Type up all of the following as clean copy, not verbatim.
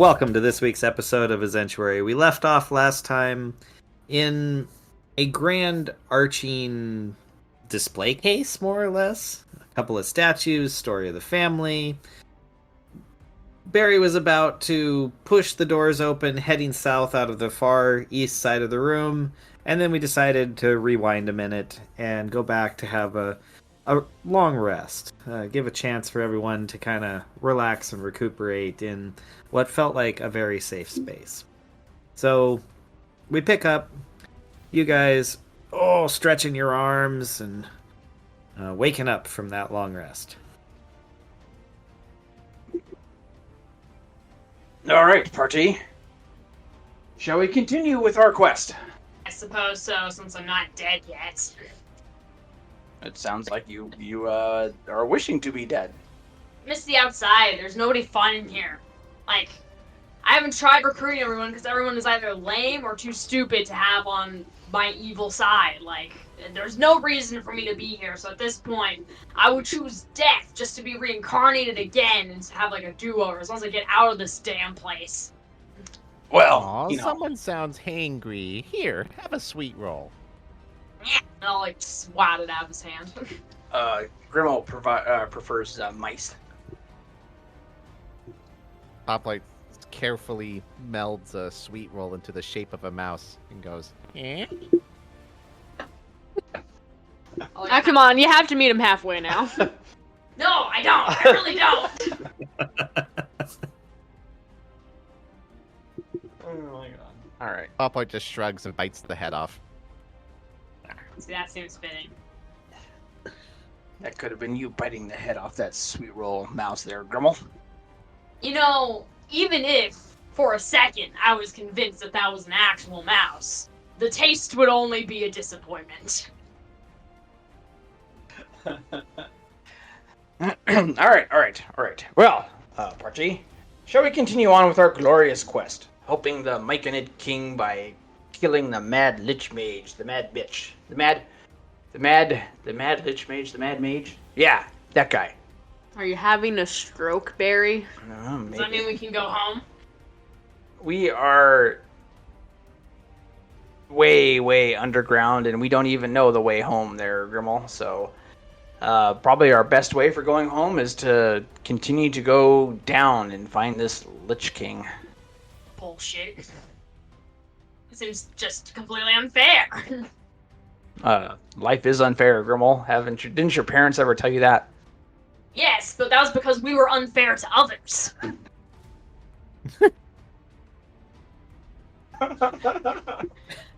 welcome to this week's episode of Ezentuary. We left off last time in a grand arching display case, more or less. A couple of statues, story of the family. Barry was about to push the doors open, heading south out of the far east side of the room, and then we decided to rewind a minute and go back to have a long rest. Give a chance for everyone to kind of relax and recuperate in what felt like a very safe space. So we pick up, you guys, stretching your arms and waking up from that long rest. All right, party. Shall we continue with our quest? I suppose so, since I'm not dead yet. It sounds like you are wishing to be dead. Miss the outside. There's nobody fun in here. Like, I haven't tried recruiting everyone because everyone is either lame or too stupid to have on my evil side. Like, there's no reason for me to be here. So at this point, I would choose death just to be reincarnated again and to have like a do-over as long as I get out of this damn place. Well, someone sounds hangry. Here, have a sweet roll. Yeah, and I'll like swat it out of his hand. Grimmel prefers mice. Hoplite carefully melds a sweet roll into the shape of a mouse and goes, eh? Ah, come on, you have to meet him halfway now. No, I don't. I really don't. Oh my god. Alright. Hoplite just shrugs and bites the head off. See, that seems fitting. That could have been you biting the head off that sweet roll mouse there, Grimmel. You know, even if, for a second, I was convinced that that was an actual mouse, the taste would only be a disappointment. Alright. Well, party, shall we continue on with our glorious quest, helping the Myconid king by killing the mad lich mage, the mad bitch, the mad lich mage, the mad mage? Yeah, that guy. Are you having a stroke, Barry? Does that mean we can go home? We are way underground, and we don't even know the way home there, Grimmel. So, probably our best way for going home is to continue to go down and find this Lich King. Bullshit. It seems just completely unfair. Life is unfair, Grimmel. Didn't your parents ever tell you that? Yes, but that was because we were unfair to others. The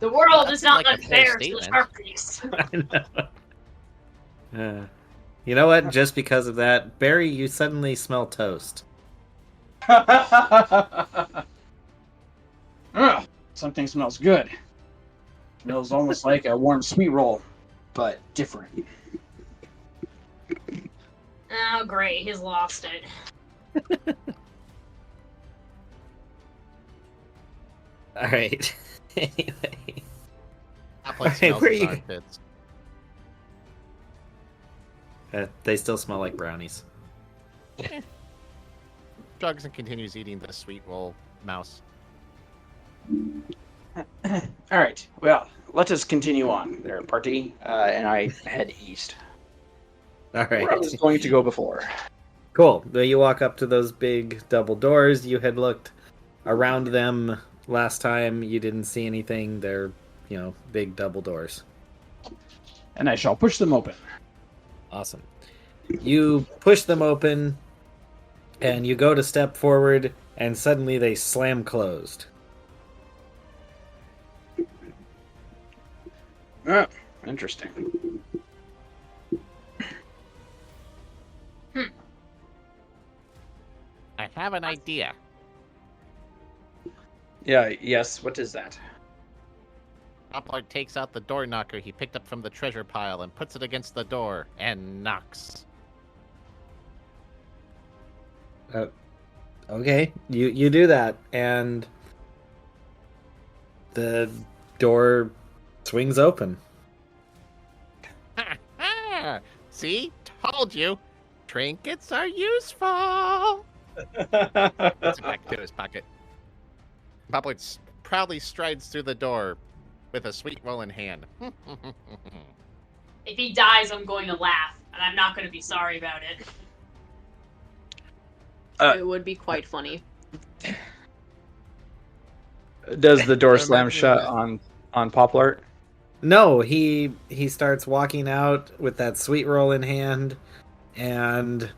world is not like a fair unfair to the statement. Sharpies. You know what? Just because of that, Barry, you suddenly smell toast. Something smells good. Smells almost like a warm sweet roll, but different. Oh, great. He's lost it. All right. Anyway. Hoplite Hey, smells where his you- armpits. They still smell like brownies. Shrugs and continues eating the sweet roll mouse. Alright, well, let us continue on there, party, and I head east. All right. Where I was going to go before. Cool. Well, you walk up to those big double doors. You had looked around them last time. You didn't see anything. They're, big double doors. And I shall push them open. Awesome. You push them open, and you go to step forward, and suddenly they slam closed. Interesting. I have an idea. Yeah, yes, what is that? Hoplite takes out the door knocker he picked up from the treasure pile and puts it against the door and knocks. Okay, you do that, and the door swings open. See? Told you. Trinkets are useful. Puts it back to his pocket. Poplight proudly strides through the door with a sweet roll in hand. If he dies, I'm going to laugh, and I'm not going to be sorry about it. It would be quite funny. Does the door I slam imagine shut that. on Poplart? No, he starts walking out with that sweet roll in hand, and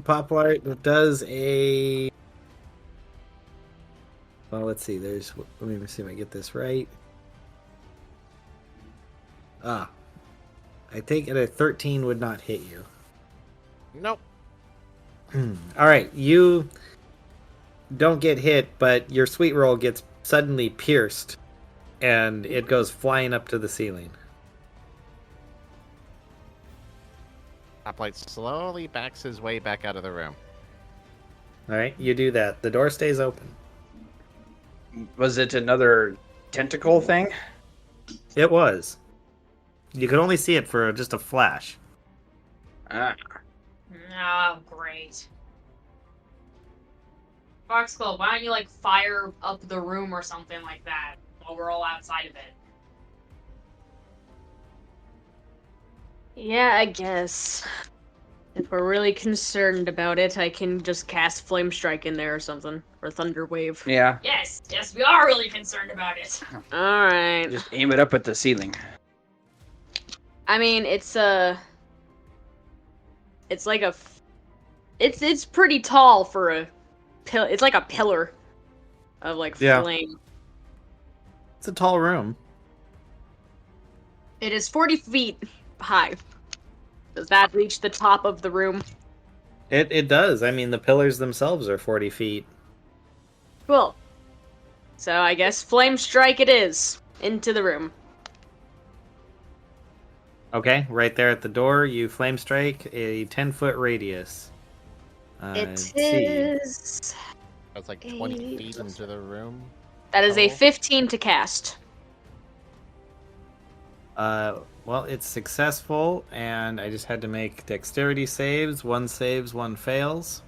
Poplart does a. Well, let's see. Let me see if I get this right. I think a 13 would not hit you. Nope. All right, you don't get hit, but your sweet roll gets suddenly pierced, and it goes flying up to the ceiling. Poplight slowly backs his way back out of the room. All right, you do that. The door stays open. Was it another tentacle thing? It was. You could only see it for just a flash. Ah. Oh, great. Foxglove, why don't you, like, fire up the room or something like that while we're all outside of it? Yeah, I guess. If we're really concerned about it, I can just cast Flame Strike in there or something. Or Thunder Wave. Yeah. Yes, we are really concerned about it. Alright. Just aim it up at the ceiling. I mean, it's like a... It's pretty tall for a... It's like a pillar of, like, Yeah. flame. It's a tall room. It is 40 feet high. Does that reach the top of the room? It does. I mean, the pillars themselves are 40 feet. Cool. So I guess Flame Strike it is. Into the room. Okay, right there at the door, you flame strike a 10-foot radius. It let's see. is... That's like 20 feet into the room. That is a Oh. 15 to cast. Well, it's successful, and I just had to make dexterity saves. One saves, one fails.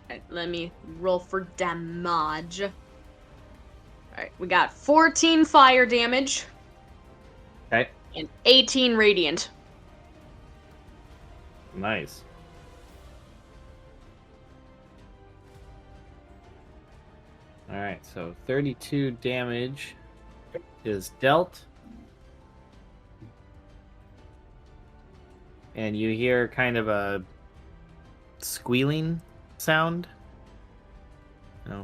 Alright, let me roll for damage. Alright, we got 14 fire damage. Okay. And 18 radiant. Nice. Alright, so 32 damage is dealt. And you hear kind of a squealing sound.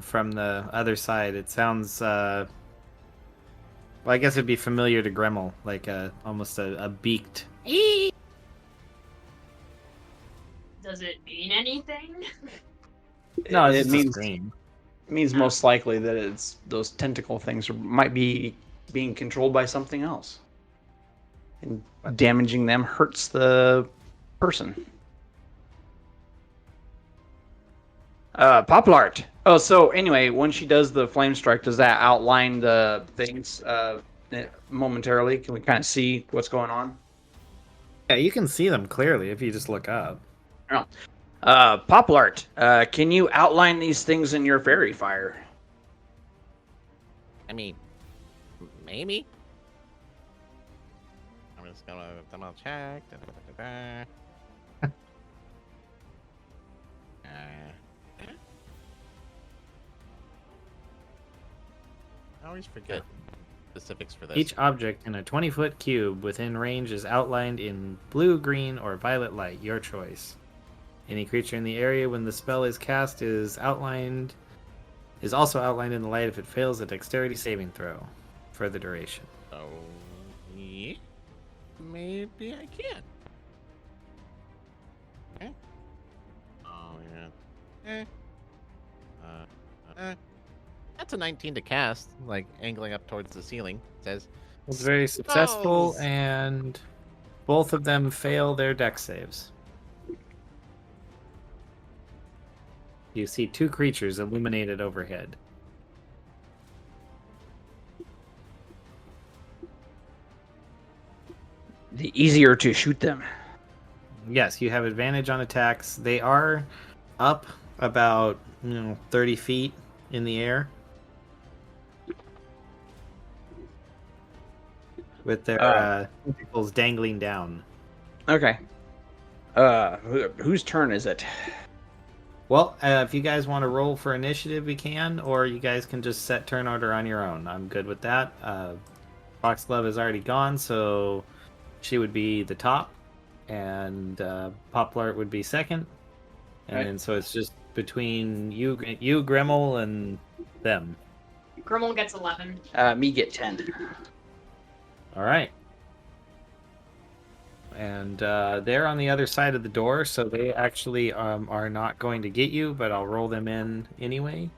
From the other side. It sounds, well, I guess it'd be familiar to Gremmel, like almost a beaked. Does it mean anything? No, it's it just means a scream. means most likely that it's those tentacle things might be being controlled by something else, and damaging them hurts the person. Poplart. Oh, so anyway, when she does the flame strike, does that outline the things momentarily? Can we kind of see what's going on? Yeah, you can see them clearly if you just look up. Poplart, can you outline these things in your fairy fire? I mean, maybe. I'm just gonna double check. I always forget specifics for this. Each object in a 20-foot cube within range is outlined in blue, green, or violet light, your choice. Any creature in the area when the spell is cast is also outlined in the light if it fails a dexterity saving throw for the duration. Oh, yeah. Maybe I can. Okay. Oh, yeah. That's a 19 to cast, like angling up towards the ceiling. It says, It's very successful, Spells. and both of them fail their dex saves. You see two creatures illuminated overhead. The easier to shoot them. Yes, you have advantage on attacks. They are up about 30 feet in the air with their tentacles dangling down. Okay. Whose turn is it? Well, if you guys want to roll for initiative, we can, or you guys can just set turn order on your own. I'm good with that. Foxglove is already gone, so she would be the top, and Poplart would be second, and Right. then so it's just between you, Grimmel, and them. Grimmel gets 11. Me get 10. All right. And they're on the other side of the door, so they actually are not going to get you, but I'll roll them in anyway.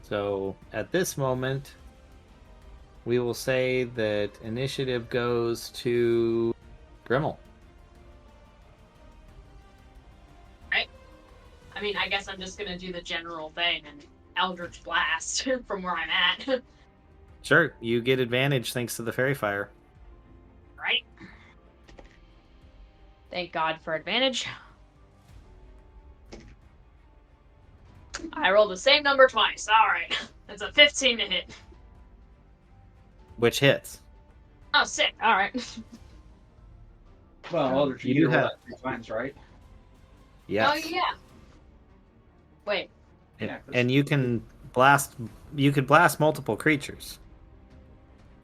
So at this moment, we will say that initiative goes to Grimmel. I mean, I guess I'm just gonna do the general thing and Eldritch Blast from where I'm at. Sure, you get advantage thanks to the fairy fire. Right? Thank God for advantage. I rolled the same number twice. Alright. That's a 15 to hit. Which hits. Oh, sick. Alright. Well, Eldritch, you you do roll have- that 3 times, right? Yes. Oh, yeah. Wait. Yeah, And you can blast. You could blast multiple creatures.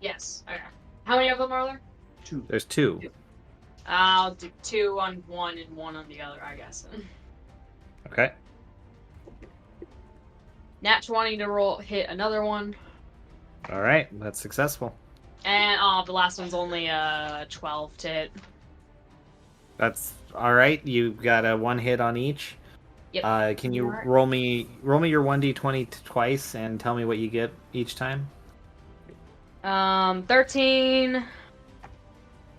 Yes. Okay. How many of them are there? 2. There's 2. I'll do 2 on one and 1 on the other, I guess. Okay. Nat 20 to hit another one. All right, that's successful. And the last one's only 12 to hit. That's all right. You got a 1 hit on each. Yep. Can you Alright. roll me your 1d20 twice and tell me what you get each time? 13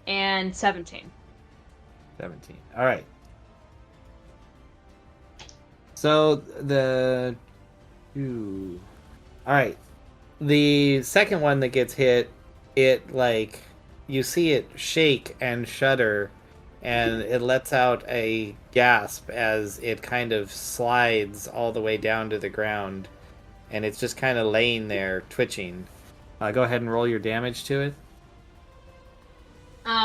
and 17. 17. All right. So the ooh. All right. The second one that gets hit, it like you see it shake and shudder, and it lets out a gasp as it kind of slides all the way down to the ground, and it's just kind of laying there twitching. Go ahead and roll your damage to it.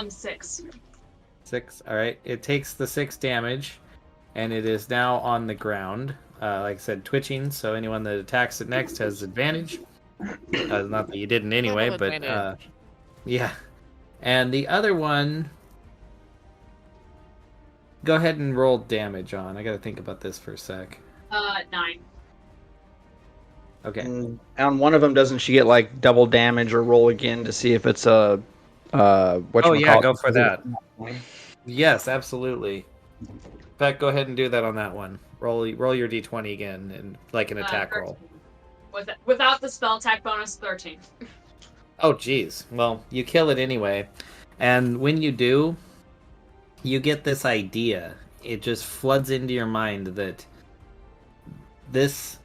6. 6. All right. It takes the 6 damage, and it is now on the ground. Like I said, twitching. So anyone that attacks it next has advantage. Not that you didn't anyway, Double but advantage. yeah. And the other one, go ahead and roll damage on. I got to think about this for a sec. 9. Okay. And on one of them, doesn't she get like double damage or roll again to see if it's a what? Oh yeah, go for that. Yes, absolutely. In fact, go ahead and do that on that one. Roll your d20 again, and like an attack 13. roll. Without the spell attack bonus, 13. Oh, geez. Well, you kill it anyway. And when you do, you get this idea. It just floods into your mind that this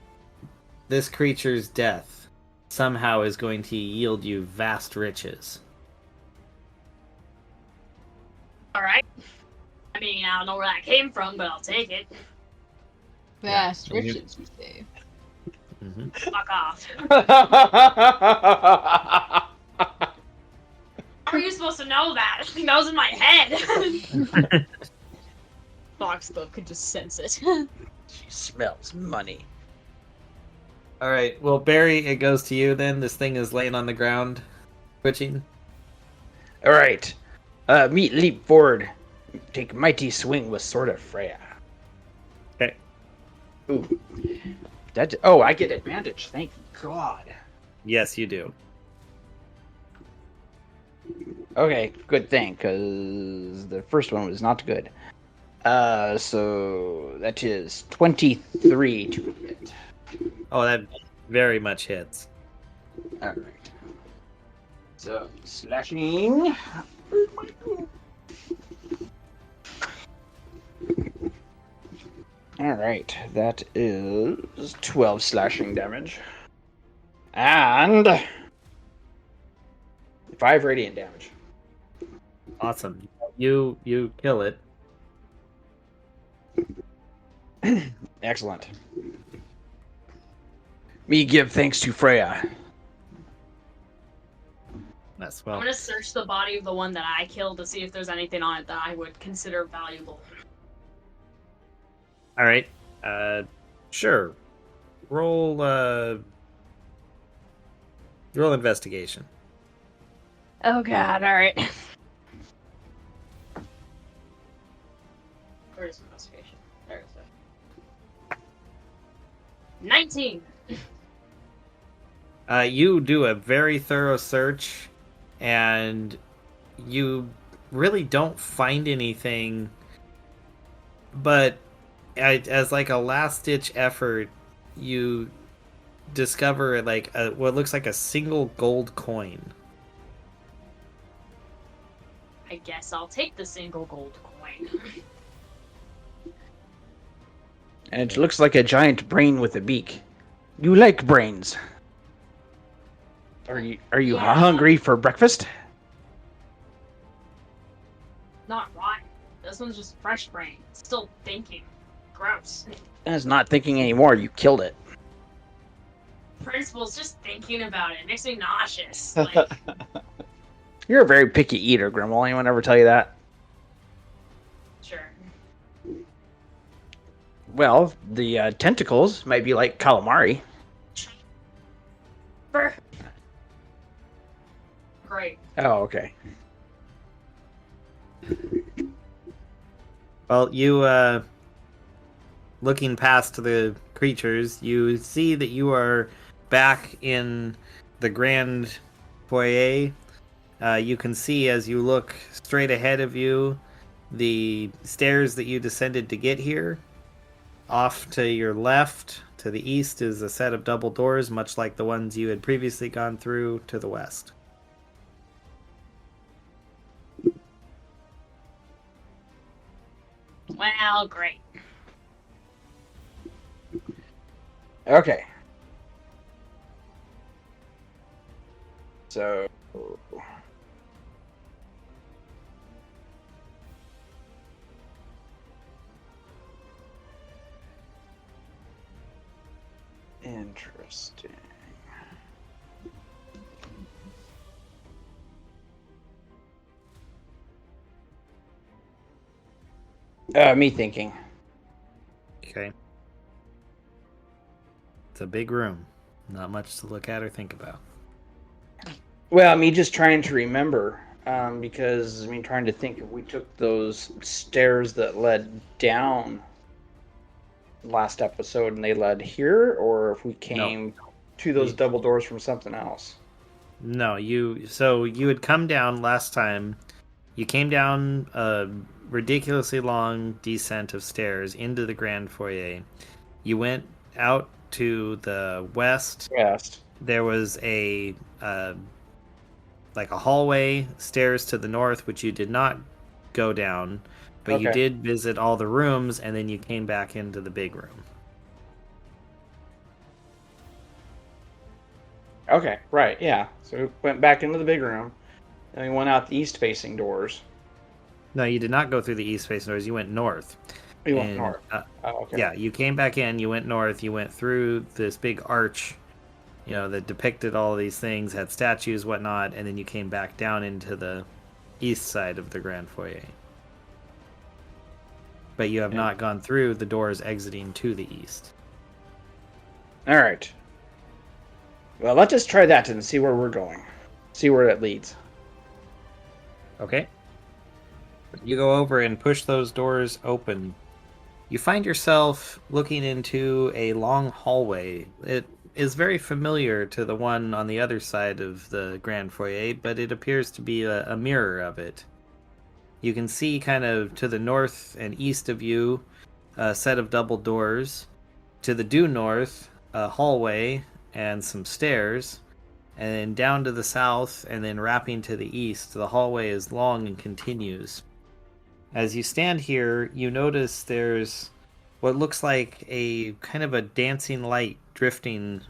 creature's death somehow is going to yield you vast riches. Alright. I mean, I don't know where that came from, but I'll take it. Vast Yeah, you- riches, we say. Mm-hmm. Fuck off. How are you supposed to know that? That was in my head. Foxglove could just sense it. She smells money. All right. Well, Barry, it goes to you then. This thing is laying on the ground, twitching. All right. Meat leap forward. Take mighty swing with Sword of Freya. Okay. Ooh. Oh, I get advantage. Thank God. Yes, you do. Okay, good thing, because the first one was not good. So that is 23 to hit. Oh, that very much hits. All right. So slashing. All right, that is 12 slashing damage, and 5 radiant damage. Awesome. You kill it. Excellent. Me give thanks to Freya. That's I'm well. gonna search the body of the one that I killed to see if there's anything on it that I would consider valuable. All right. Sure. Roll. Roll investigation. Oh god, alright. Where's investigation? There it is. 19! You do a very thorough search, and you really don't find anything. But as like a last ditch effort, you discover like what looks like a single gold coin. I guess I'll take the single gold coin. And it looks like a giant brain with a beak. You like brains? Are you Yeah. hungry for breakfast? Not rotten. This one's just fresh brain. It's still thinking. Gross. It's not thinking anymore. You killed it. Principal's just thinking about it. It makes me nauseous. Like, You're a very picky eater, Grimmel. Anyone ever tell you that? sure. Well, the tentacles might be like calamari. Great. Oh, okay. Well, you looking past the creatures, you see that you are back in the grand foyer. You can see as you look straight ahead of you the stairs that you descended to get here. Off to your left, to the east, is a set of double doors, much like the ones you had previously gone through to the west. Well, great. Okay. So. Interesting. Me thinking. Okay. It's a big room. Not much to look at or think about. Well, me just trying to remember, because trying to think if we took those stairs that led down last episode and they led here, or if we came to those double doors from something else. No, you had come down last time. You came down a ridiculously long descent of stairs into the grand foyer. You went out to the west. Yes. There was a like a hallway, stairs to the north, which you did not go down, but you did visit all the rooms, and then you came back into the big room. Okay, right, yeah. So we went back into the big room, and we went out the east-facing doors. No, you did not go through the east-facing doors. You went north. We went north. Yeah, you came back in, you went north, you went through this big arch, that depicted all of these things, had statues, whatnot, and then you came back down into the east side of the grand foyer. But you have not gone through the doors exiting to the east. All right. Well, let's just try that and see where we're going. See where that leads. Okay. You go over and push those doors open. You find yourself looking into a long hallway. It is very familiar to the one on the other side of the grand foyer, but it appears to be a mirror of it. You can see kind of to the north and east of you a set of double doors. To the due north, a hallway and some stairs. And then down to the south and then wrapping to the east, the hallway is long and continues. As you stand here, you notice there's what looks like a kind of a dancing light drifting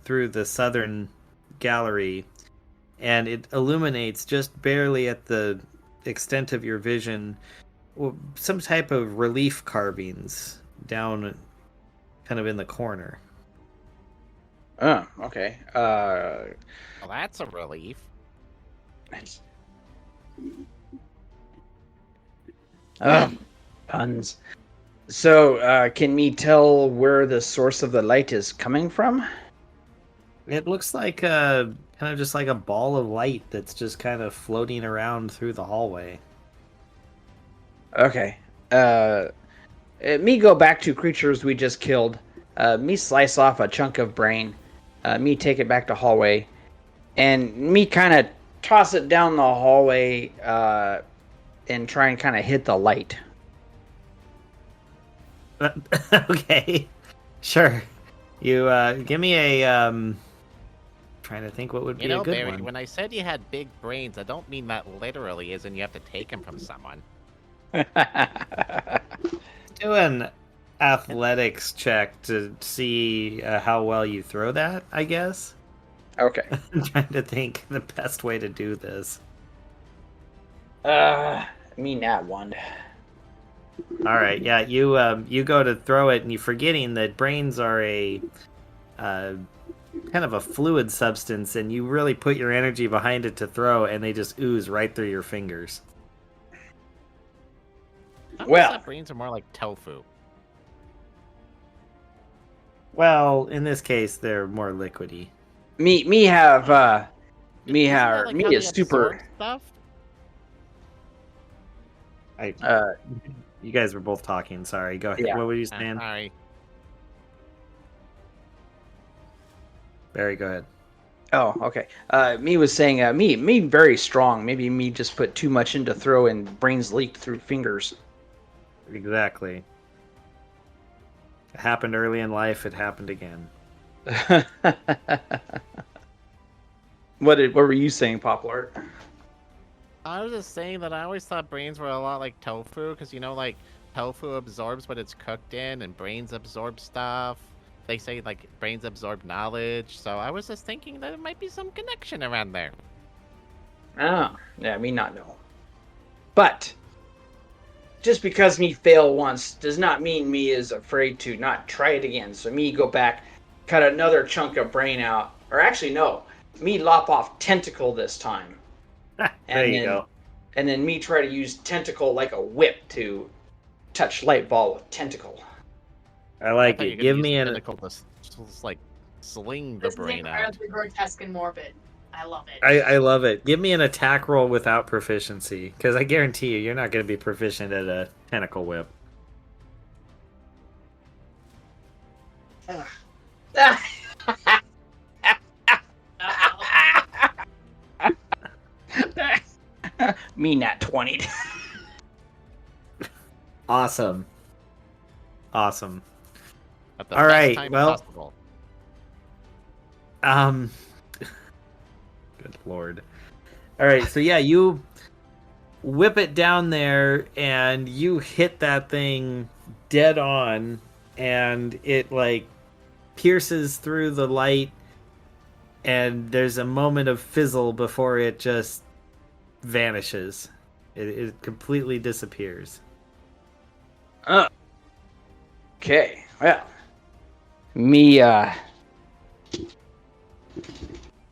through the southern gallery, and it illuminates just barely at the extent of your vision some type of relief carvings down kind of in the corner. Oh, okay. Well, that's a relief. Puns. So, can me tell where the source of the light is coming from? It looks like kind of just like a ball of light that's just kind of floating around through the hallway. Okay. Me go back to creatures we just killed. Me slice off a chunk of brain. Me take it back to hallway, and me kind of toss it down the hallway and try and kind of hit the light. Okay, sure. You give me a trying to think what would be You know, a good Barry, one. when I said you had big brains, I don't mean that literally, as in you have to take them from someone. Do an athletics check to see how well you throw that, I guess. Okay. I'm trying to think the best way to do this. Me nat one. All right, yeah, you go to throw it and you're forgetting that brains are a kind of a fluid substance, and you really put your energy behind it to throw, and they just ooze right through your fingers. I Well. thought brains are more like tofu. Well, in this case, they're more liquidy. Me Isn't that like me how is they super. absorb stuff? You guys were both talking. Sorry, go ahead. Yeah. What were you saying? Sorry. Barry, go ahead. Oh, okay. Me was saying, me very strong. Maybe me just put too much into throw and brains leaked through fingers. Exactly. It happened early in life. It happened again. What were you saying, Poplar? I was just saying that I always thought brains were a lot like tofu, because like tofu absorbs what it's cooked in, and brains absorb stuff. They say like brains absorb knowledge, so I was just thinking that it might be some connection around there. Oh, yeah, me not know. But just because me fail once does not mean me is afraid to not try it again. So me go back, cut another chunk of brain out, or actually no, me lop off tentacle this time. There you go. And then me try to use tentacle like a whip to touch light ball with tentacle. I like thought you it. were gonna Give use me the an. tentacle to just like sling the This is brain out. incredibly grotesque and morbid. I love it. I love it. Give me an attack roll without proficiency, because I guarantee you're not going to be proficient at a tentacle whip. Me nat 20. Awesome. Awesome. At the All best right, time well- possible. Good lord. All right, so yeah, you whip it down there and you hit that thing dead on, and it like pierces through the light, and there's a moment of fizzle before it just vanishes. It completely disappears. Okay, well, me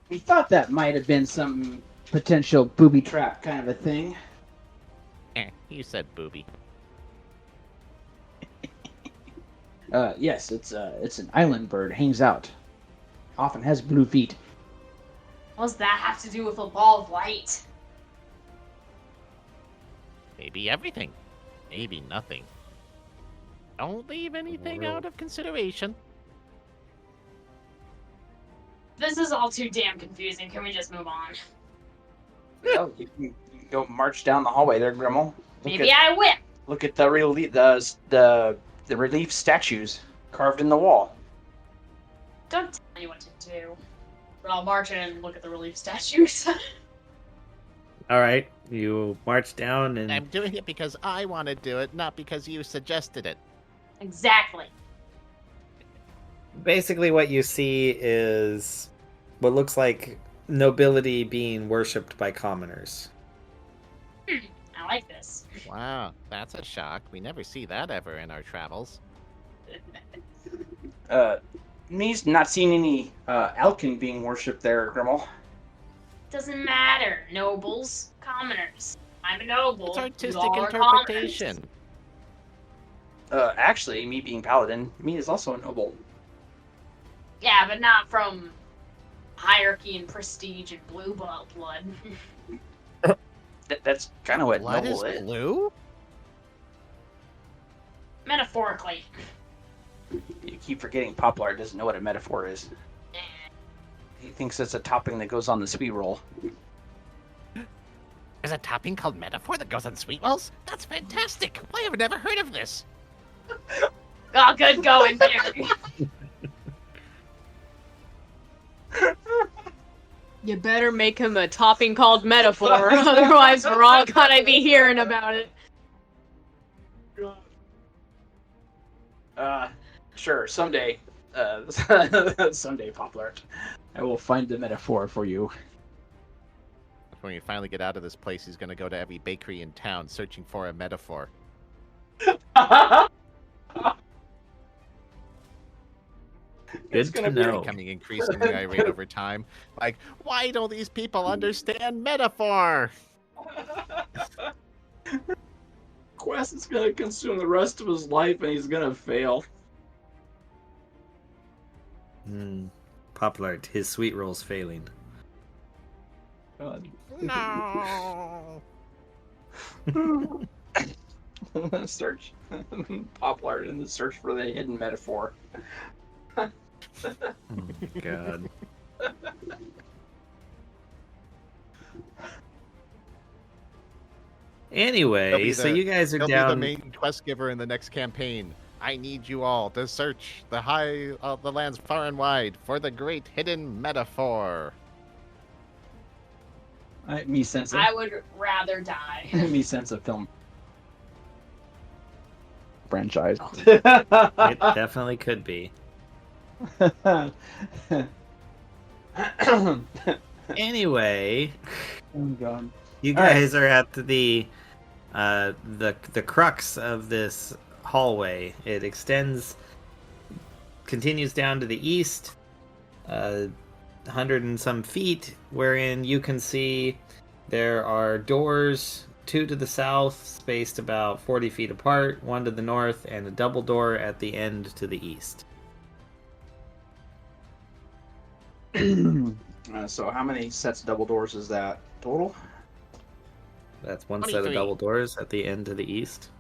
we thought that might have been some potential booby trap kind of a thing. You said booby. Yes, it's an island bird. Hangs out. Often has blue feet. What does that have to do with a ball of light? Maybe everything. Maybe nothing. Don't leave anything out of consideration. This is all too damn confusing. Can we just move on? Well, you can go march down the hallway there, Grimmel. Maybe I whip. Look at the the relief statues carved in the wall. Don't tell me what to do. But I'll march in and look at the relief statues. All right, you march down and I'm doing it because I want to do it, not because you suggested it. Exactly. basically what you see is what looks like nobility being worshipped by commoners. I like this. Wow, that's a shock. We never see that ever in our travels. Me's not seen any Alkin being worshipped there, Grimmel. Doesn't matter. Nobles, commoners. I'm a noble. It's you artistic all are interpretation. Actually, me being paladin, me is also a noble. Yeah, but not from hierarchy and prestige and blue blood. That's kind of what Blood noble is is. blue? Metaphorically. You keep forgetting Poplar doesn't know what a metaphor is. He thinks it's a topping that goes on the sweet roll. There's a topping called metaphor that goes on sweet rolls? That's fantastic! Why have I never heard of this? Oh, good going, Jerry. You better make him a topping called metaphor, otherwise we're all gonna be hearing about it. Sure, someday. Someday, Poplar. I will find the metaphor for you. When you finally get out of this place, he's gonna go to every bakery in town searching for a metaphor. Good to know. Becoming increasingly irate over time. Like, why don't these people understand metaphor? Quest is gonna consume the rest of his life and he's gonna fail. Poplar, his sweet roll's failing. God. No. Search Poplar in the search for the hidden metaphor. Oh, God. Anyway, so you guys are He'll down. be the main quest giver in the next campaign. I need you all to search the lands far and wide for the great hidden metaphor. Me sense I would rather die. me sense a film franchise. It definitely could be. Anyway, Oh God. you All right. guys are at the crux of this hallway. It continues down to the east, 100 and some feet, wherein you can see there are doors, 2 to the south, spaced about 40 feet apart, 1 to the north, and a double door at the end to the east. So how many sets of double doors is that total? That's 1 set of 23. double doors at the end to the east.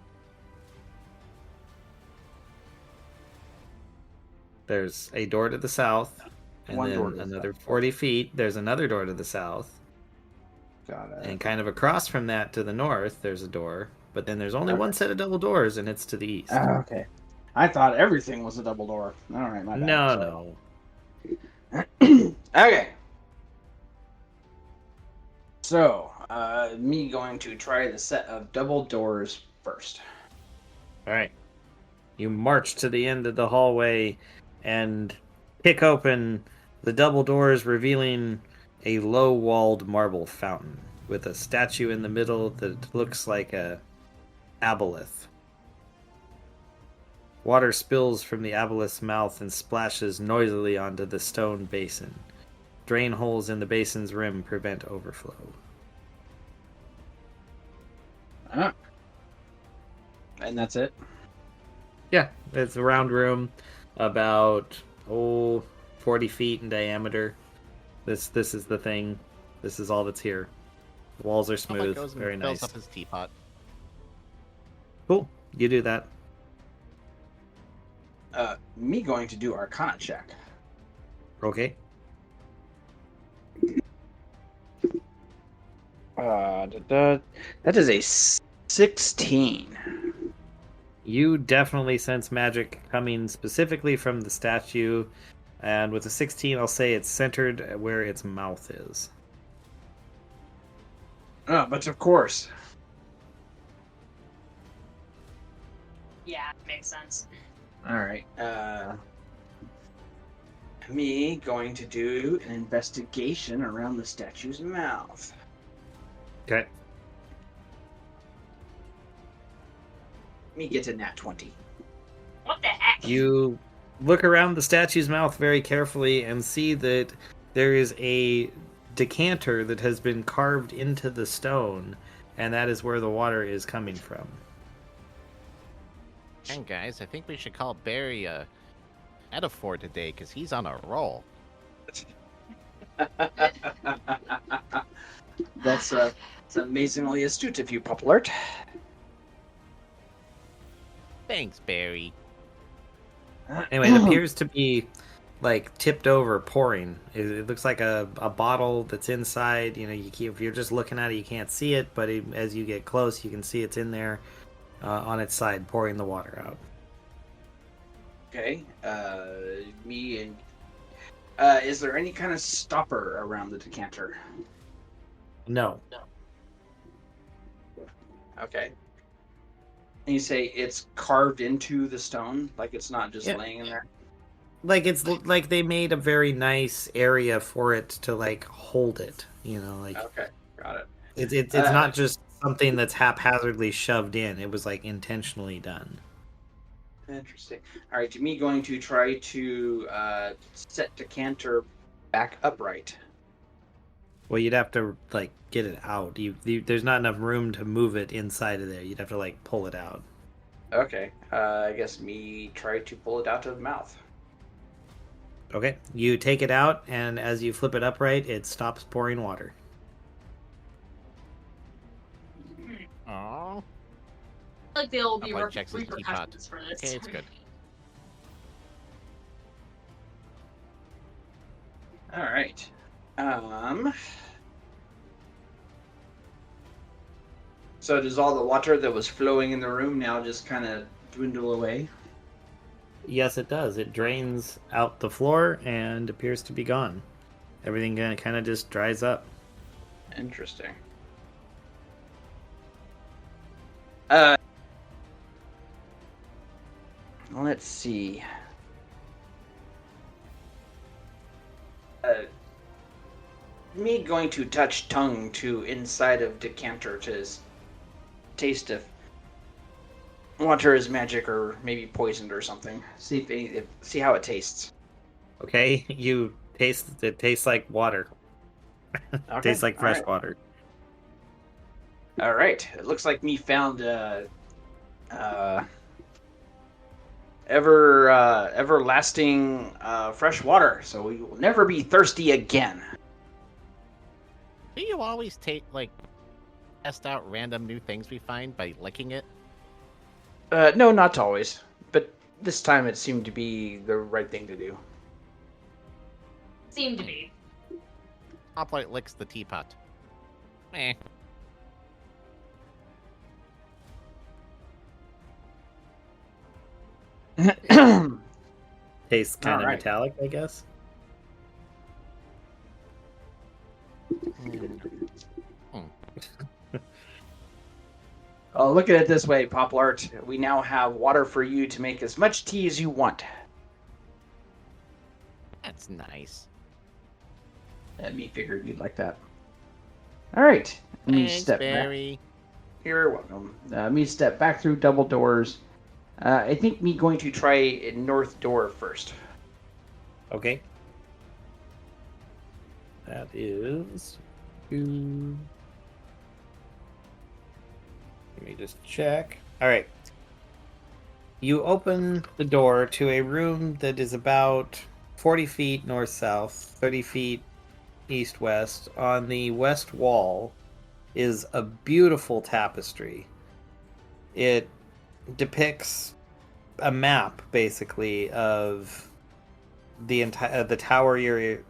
There's a door to the south, and One then door to the another south. 40 feet, there's another door to the south. Got it. And kind of across from that to the north, there's a door. But then there's only Okay. 1 set of double doors, and it's to the east. Okay. I thought everything was a double door. All right, my bad. No. Okay. So, me going to try the set of double doors first. All right. You march to the end of the hallway and kick open the double doors, revealing a low-walled marble fountain with a statue in the middle that looks like a aboleth. Water spills from the aboleth's mouth and splashes noisily onto the stone basin. Drain holes in the basin's rim prevent overflow. And that's it? Yeah, it's a round room, about 40 feet in diameter. This is the thing. This is all that's here. The walls are Poplar smooth, goes and very fills nice. up his teapot. Cool, you do that. Me going to do Arcana check. Okay. That is a 16. You definitely sense magic coming specifically from the statue, and with a 16, I'll say it's centered where its mouth is. But of course. Yeah, makes sense. All right. Me going to do an investigation around the statue's mouth. Okay. Me gets a nat 20. What the heck? You look around the statue's mouth very carefully and see that there is a decanter that has been carved into the stone, and that is where the water is coming from. And guys, I think we should call Barry a metaphor today because he's on a roll. That's amazingly astute of you, Pop Alert. Thanks, Barry. Anyway, it appears to be like tipped over, pouring. It looks like a bottle that's inside. You know, if you're just looking at it, you can't see it, but as you get close, you can see it's in there on its side, pouring the water out. Okay. Is there any kind of stopper around the decanter? No. Okay. And you say it's carved into the stone, like it's not just Yeah. laying in there? Like it's like they made a very nice area for it to like hold it. You know, like Okay, got it. it's not just something that's haphazardly shoved in. It was like intentionally done. Interesting. All right, me going to try to set decanter back upright. Well, you'd have to like get it out. There's not enough room to move it inside of there. You'd have to like pull it out. Okay, I guess me try to pull it out of the mouth. Okay, you take it out, and as you flip it upright, it stops pouring water. Aww. I feel like there will be Upright checks his repercussions for this. Okay, it's good. All right. So does all the water that was flowing in the room now just kind of dwindle away? Yes, it does. It drains out the floor and appears to be gone. Everything kind of just dries up. Interesting. Let's see. Me going to touch tongue to inside of decanter to taste if water is magic or maybe poisoned or something. See how it tastes. Okay, you taste it. Tastes like water. Okay. Tastes like fresh water. All right. It looks like me found everlasting fresh water, so we will never be thirsty again. Do you always test out random new things we find by licking it? No, not always, but this time it seemed to be the right thing to do. Seem to be. Hoplite licks the teapot. Eh. Tastes kind of Alright. metallic, I guess. Look at it this way, Poplart. We now have water for you to make as much tea as you want. That's nice. Me figured you'd like that. All right. Me Thanks, step back. Barry. You're welcome. Me step back through double doors. I think me going to try north door first. Okay. That is. Let me just check. All right. You open the door to a room that is about 40 feet north-south, 30 feet east-west. On the west wall is a beautiful tapestry. It depicts a map, basically, of the entire the tower you're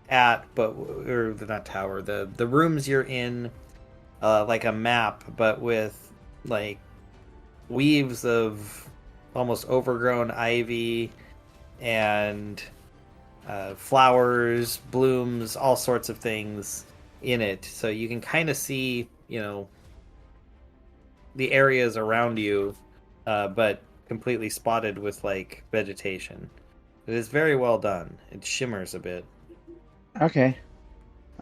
at, or not tower, the rooms you're in, like a map, but with like weaves of almost overgrown ivy and flowers, blooms, all sorts of things in it. So you can kind of see, the areas around you, but completely spotted with like vegetation. It is very well done. It shimmers a bit. Okay.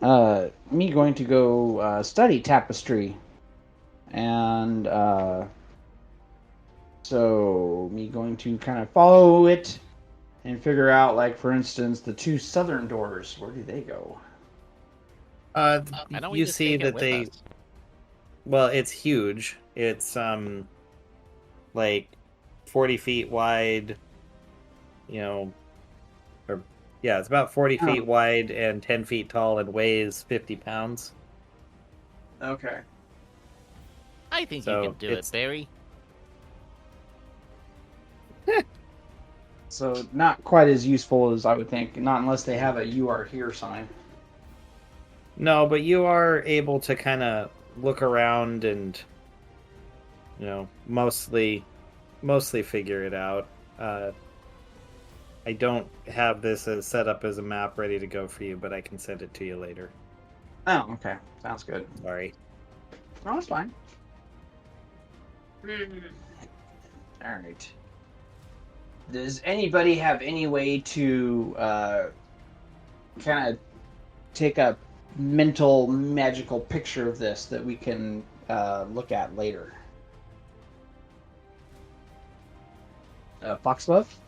Me going to go study tapestry and So, me going to kind of follow it and figure out, like, for instance, the two southern doors. Where do they go? I know we You just see take it that with they. us. Well, it's huge. It's like 40 feet wide. You know, or yeah, it's about 40 feet Oh, wide and 10 feet tall and weighs 50 pounds. okay. I think you can So do it, it's Barry. So, not quite as useful as I would think. Not unless they have a "You are here" sign. no, but you are able to kind of look around and mostly figure it out. Uh, I don't have this as set up as a map ready to go for you, but I can send it to you later. Oh, okay. Sounds good. Sorry. No, that's fine. Hmm. All right. Does anybody have any way to kind of take a mental magical picture of this that we can look at later? Foxglove?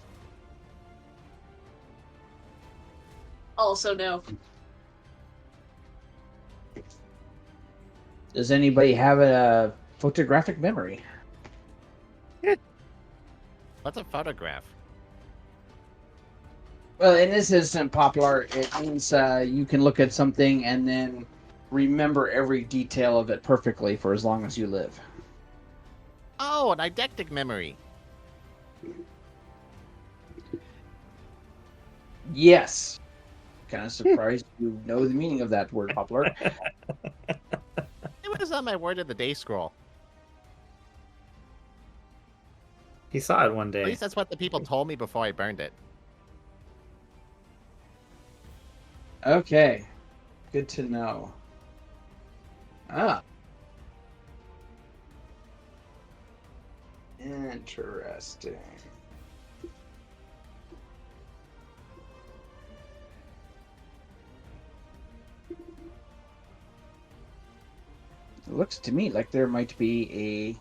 Also, no. Does anybody have a photographic memory? What's a photograph? Well, in this instant, Popular, it means you can look at something and then remember every detail of it perfectly for as long as you live. Oh, an eidetic memory. Yes. Kind of surprised you know the meaning of that word, Popular. It was on my word of the day scroll. He saw it one At day. least that's what the people told me before I burned it. Okay. Good to know. Ah. Interesting. It looks to me like there might be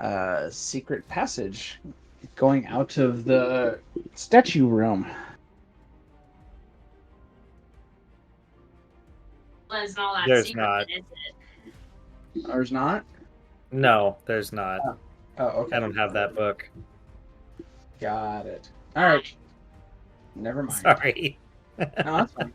a secret passage going out of the statue room. Well, it's not all that There's secret, not. then, is it? There's not? No, there's not. Oh, okay. I don't have that book. Got it. All right. Never mind. Sorry. No, that's fine.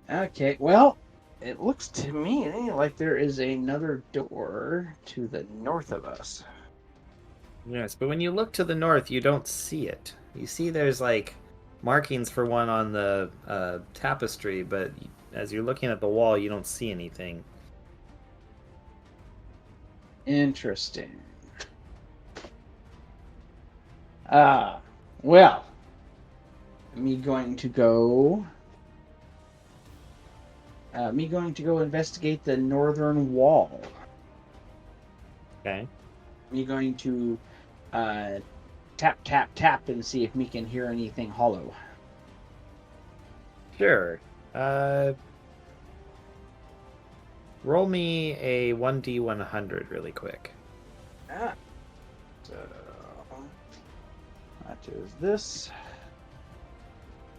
Okay, well, it looks to me like there is another door to the north of us. Yes, but when you look to the north, you don't see it. You see there's like markings for one on the tapestry, but as you're looking at the wall, you don't see anything. Interesting. Well, me going to go investigate the northern wall. Okay. Me going to tap tap tap and see if me can hear anything hollow. Sure. Roll me a 1d100 really quick. So that is this.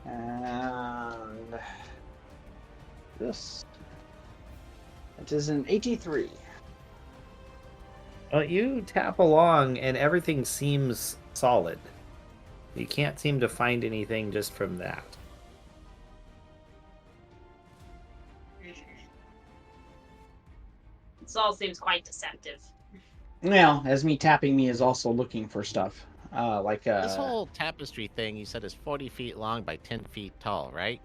And this. It is an 83. Well, you tap along and everything seems solid. You can't seem to find anything just from that. This all seems quite deceptive. Well, as me tapping me is also looking for stuff. This whole tapestry thing you said is 40 feet long by 10 feet tall, right?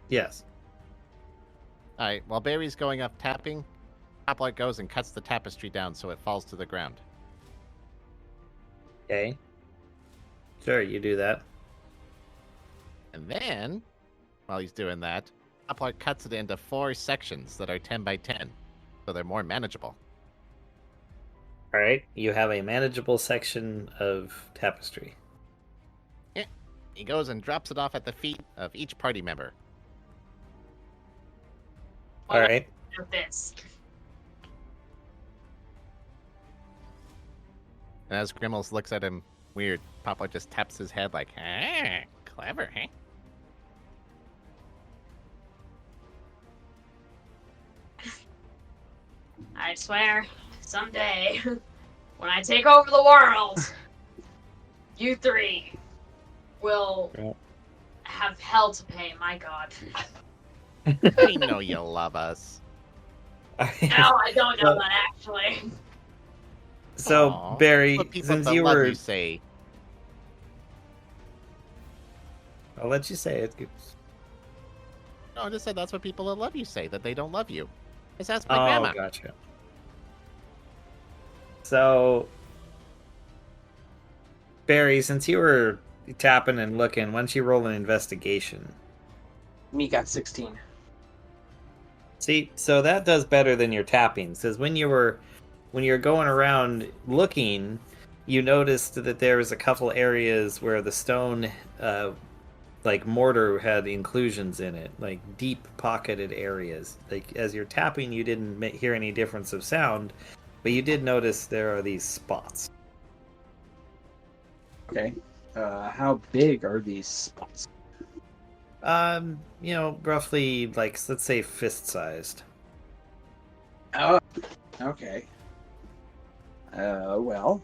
Yes. Alright, while Barry's going up tapping, Hoplite goes and cuts the tapestry down so it falls to the ground. Okay. Sure, you do that. And then, while he's doing that, Hoplite cuts it into 4 sections that are 10 by 10, so they're more manageable. All right. You have a manageable section of tapestry. Yeah. He goes and drops it off at the feet of each party member. All right. With this. And as Grimmels looks at him weird, Papa just taps his head like, ah, clever, huh? I swear, someday, when I take over the world, you three will Yep. have hell to pay. My God. We know you love us. No, I don't know Well, that actually. So, Aw, Barry, what people since that you love were, you say. I'll let you say it. No, I just said that's what people that love you say, that they don't love you. Just ask my Oh, grandma. gotcha. So, Barry, since you were tapping and looking, why don't you roll an investigation? Me got 16. See, so that does better than your tapping. Says when you were going around looking, you noticed that there was a couple areas where the stone, like mortar, had inclusions in it, like deep pocketed areas. Like as you're tapping, you didn't hear any difference of sound, but you did notice there are these spots. Okay. How big are these spots? Roughly like let's say fist sized. Oh, okay. Well,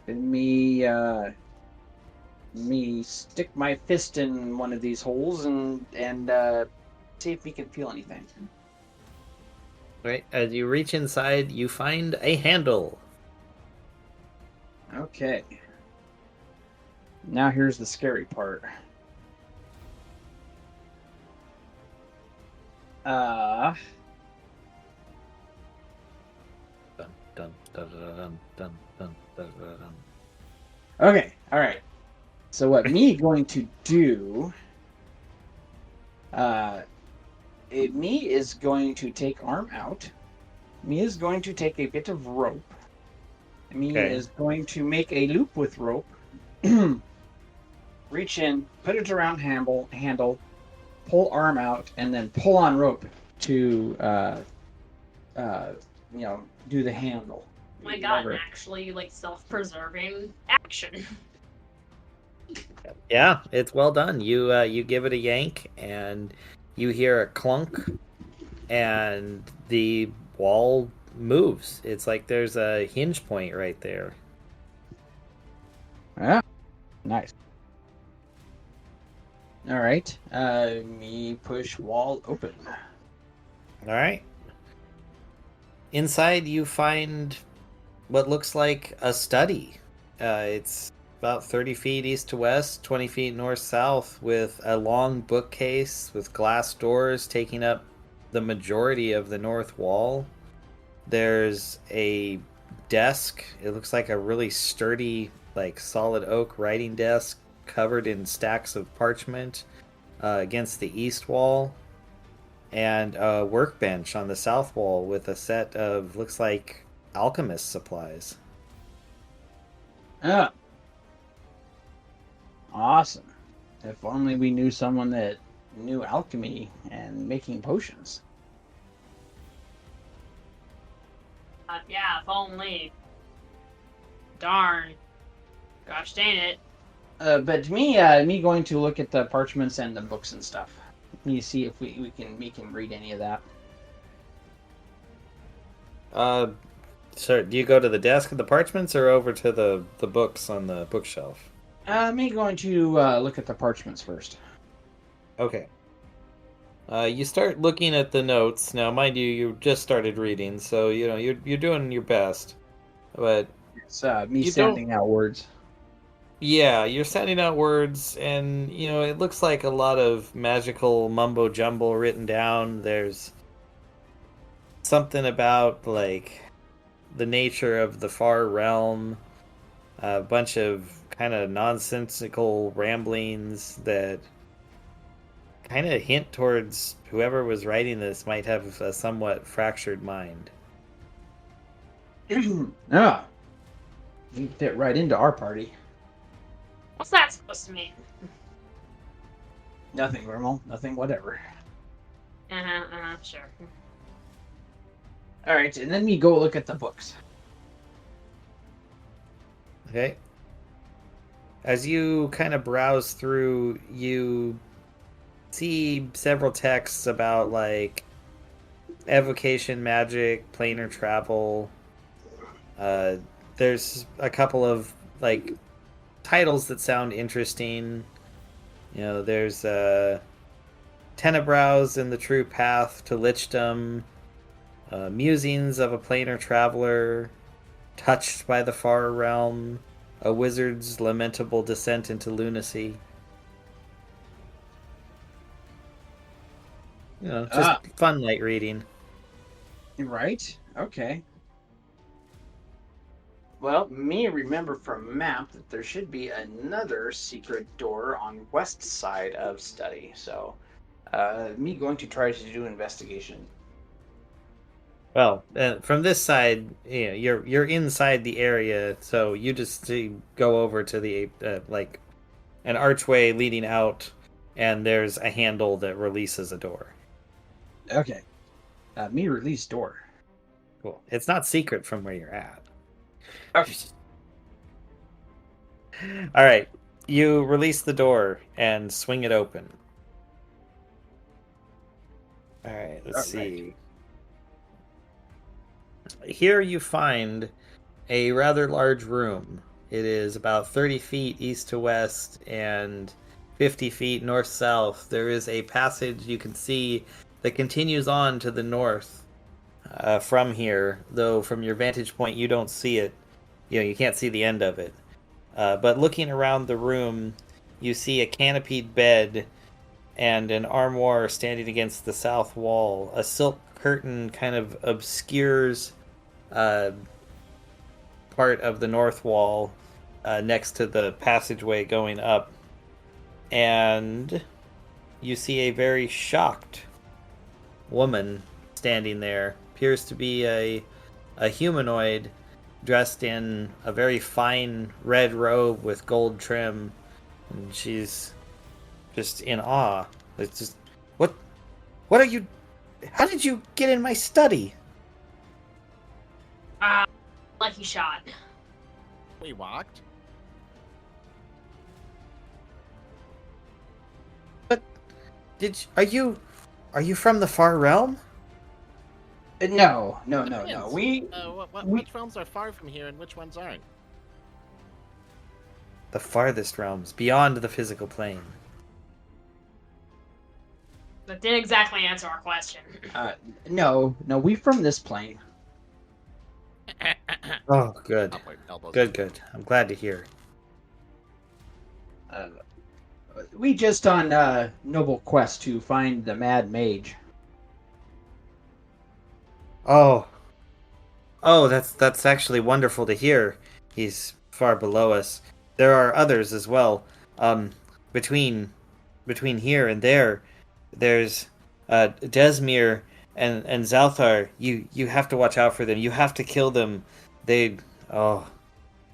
me stick my fist in one of these holes and see if we can feel anything. Right, as you reach inside, you find a handle. Okay. Now here's the scary part. Dun, dun, dun, dun, dun, dun, dun, dun, dun. Okay, all right. So what me going to do? Me is going to take arm out. Me is going to take a bit of rope. Me Okay. is going to make a loop with rope. Reach in, put it around handle, pull arm out, and then pull on rope to do the handle. Oh my God, Lever. actually, like self-preserving action. Yeah, it's well done. You give it a yank, and you hear a clunk, and the wall moves. It's like there's a hinge point right there. Yeah, nice. All right, me push wall open. All right. Inside, you find what looks like a study. It's about 30 feet east to west, 20 feet north south, with a long bookcase with glass doors taking up the majority of the north wall. There's a desk. It looks like a really sturdy, like solid oak writing desk covered in stacks of parchment against the east wall, and a workbench on the south wall with a set of looks like alchemist supplies. Ah, awesome. If only we knew someone that knew alchemy and making potions. Yeah, if only. Darn. Gosh dang it. But me going to look at the parchments and the books and stuff. You see if we can read any of that. Sir, do you go to the desk of the parchments or over to the books on the bookshelf? Me going to look at the parchments first. Okay. You start looking at the notes. Now, mind you, you just started reading, so you're doing your best. But It's me You sounding out words. yeah, you're sending out words, and it looks like a lot of magical mumbo jumbo written down. There's something about like the nature of the far realm, a bunch of kind of nonsensical ramblings that kind of hint towards whoever was writing this might have a somewhat fractured mind. Ah, you fit right into our party. What's that supposed to mean? Nothing, Grimmel. Nothing, whatever. Sure. All right, and then we go look at the books. Okay. As you kind of browse through, you see several texts about like evocation magic, planar travel. Uh, there's a couple of like titles that sound interesting. You know, there's Tenebrows in the True Path to Lichdom, Musings of a Planar Traveler, Touched by the Far Realm, A Wizard's Lamentable Descent into Lunacy. You know, just Ah, fun light reading. right. Okay. Well, me remember from map that there should be another secret door on west side of study. So, me going to try to do investigation. Well, from this side, you know, you're inside the area, so you just go over to the like an archway leading out, and there's a handle that releases a door. Okay. Me release door. Cool. It's not secret from where you're at. Okay. All right, you release the door and swing it open. All right, let's All right. see. Here you find a rather large room. It is about 30 feet east to west and 50 feet north south. There is a passage you can see that continues on to the north from here, though from your vantage point you don't see it. You know, you can't see the end of it. But looking around the room, you see a canopied bed and an armoire standing against the south wall. A silk curtain kind of obscures uh, part of the north wall next to the passageway going up. And you see a very shocked woman standing there. Appears to be a humanoid dressed in a very fine red robe with gold trim. And she's just in awe. It's just, what are you, how did you get in my study? Lucky shot. We walked. Are you from the far realm? No. Depends. We Which realms are far from here and which ones aren't? The farthest realms, beyond the physical plane. That didn't exactly answer our question. no, we from this plane. Oh, good. Upward, elbows. Good. I'm glad to hear. We just on noble quest to find the Mad Mage. Oh, that's actually wonderful to hear. He's far below us. There are others as well. Between here and there, there's Desmir and Zalthar. You have to watch out for them. You have to kill them. They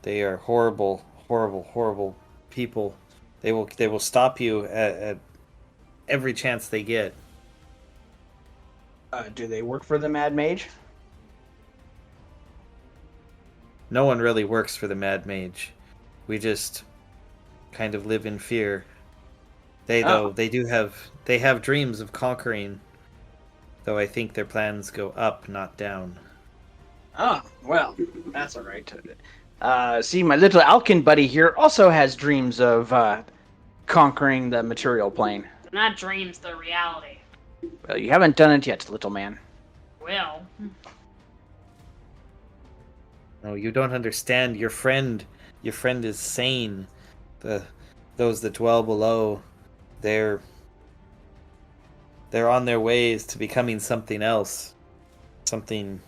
are horrible people. They will stop you at every chance they get. Do they work for the Mad Mage? No one really works for the Mad Mage. We just kind of live in fear. They have dreams of conquering, though I think their plans go up, not down. Oh, well, that's all right. See, my little Alkin buddy here also has dreams of conquering the material plane. They're not dreams, they're reality. Well, you haven't done it yet, little man. Will. No, you don't understand. Your friend is sane. Those that dwell below, they're on their ways to becoming something else. Something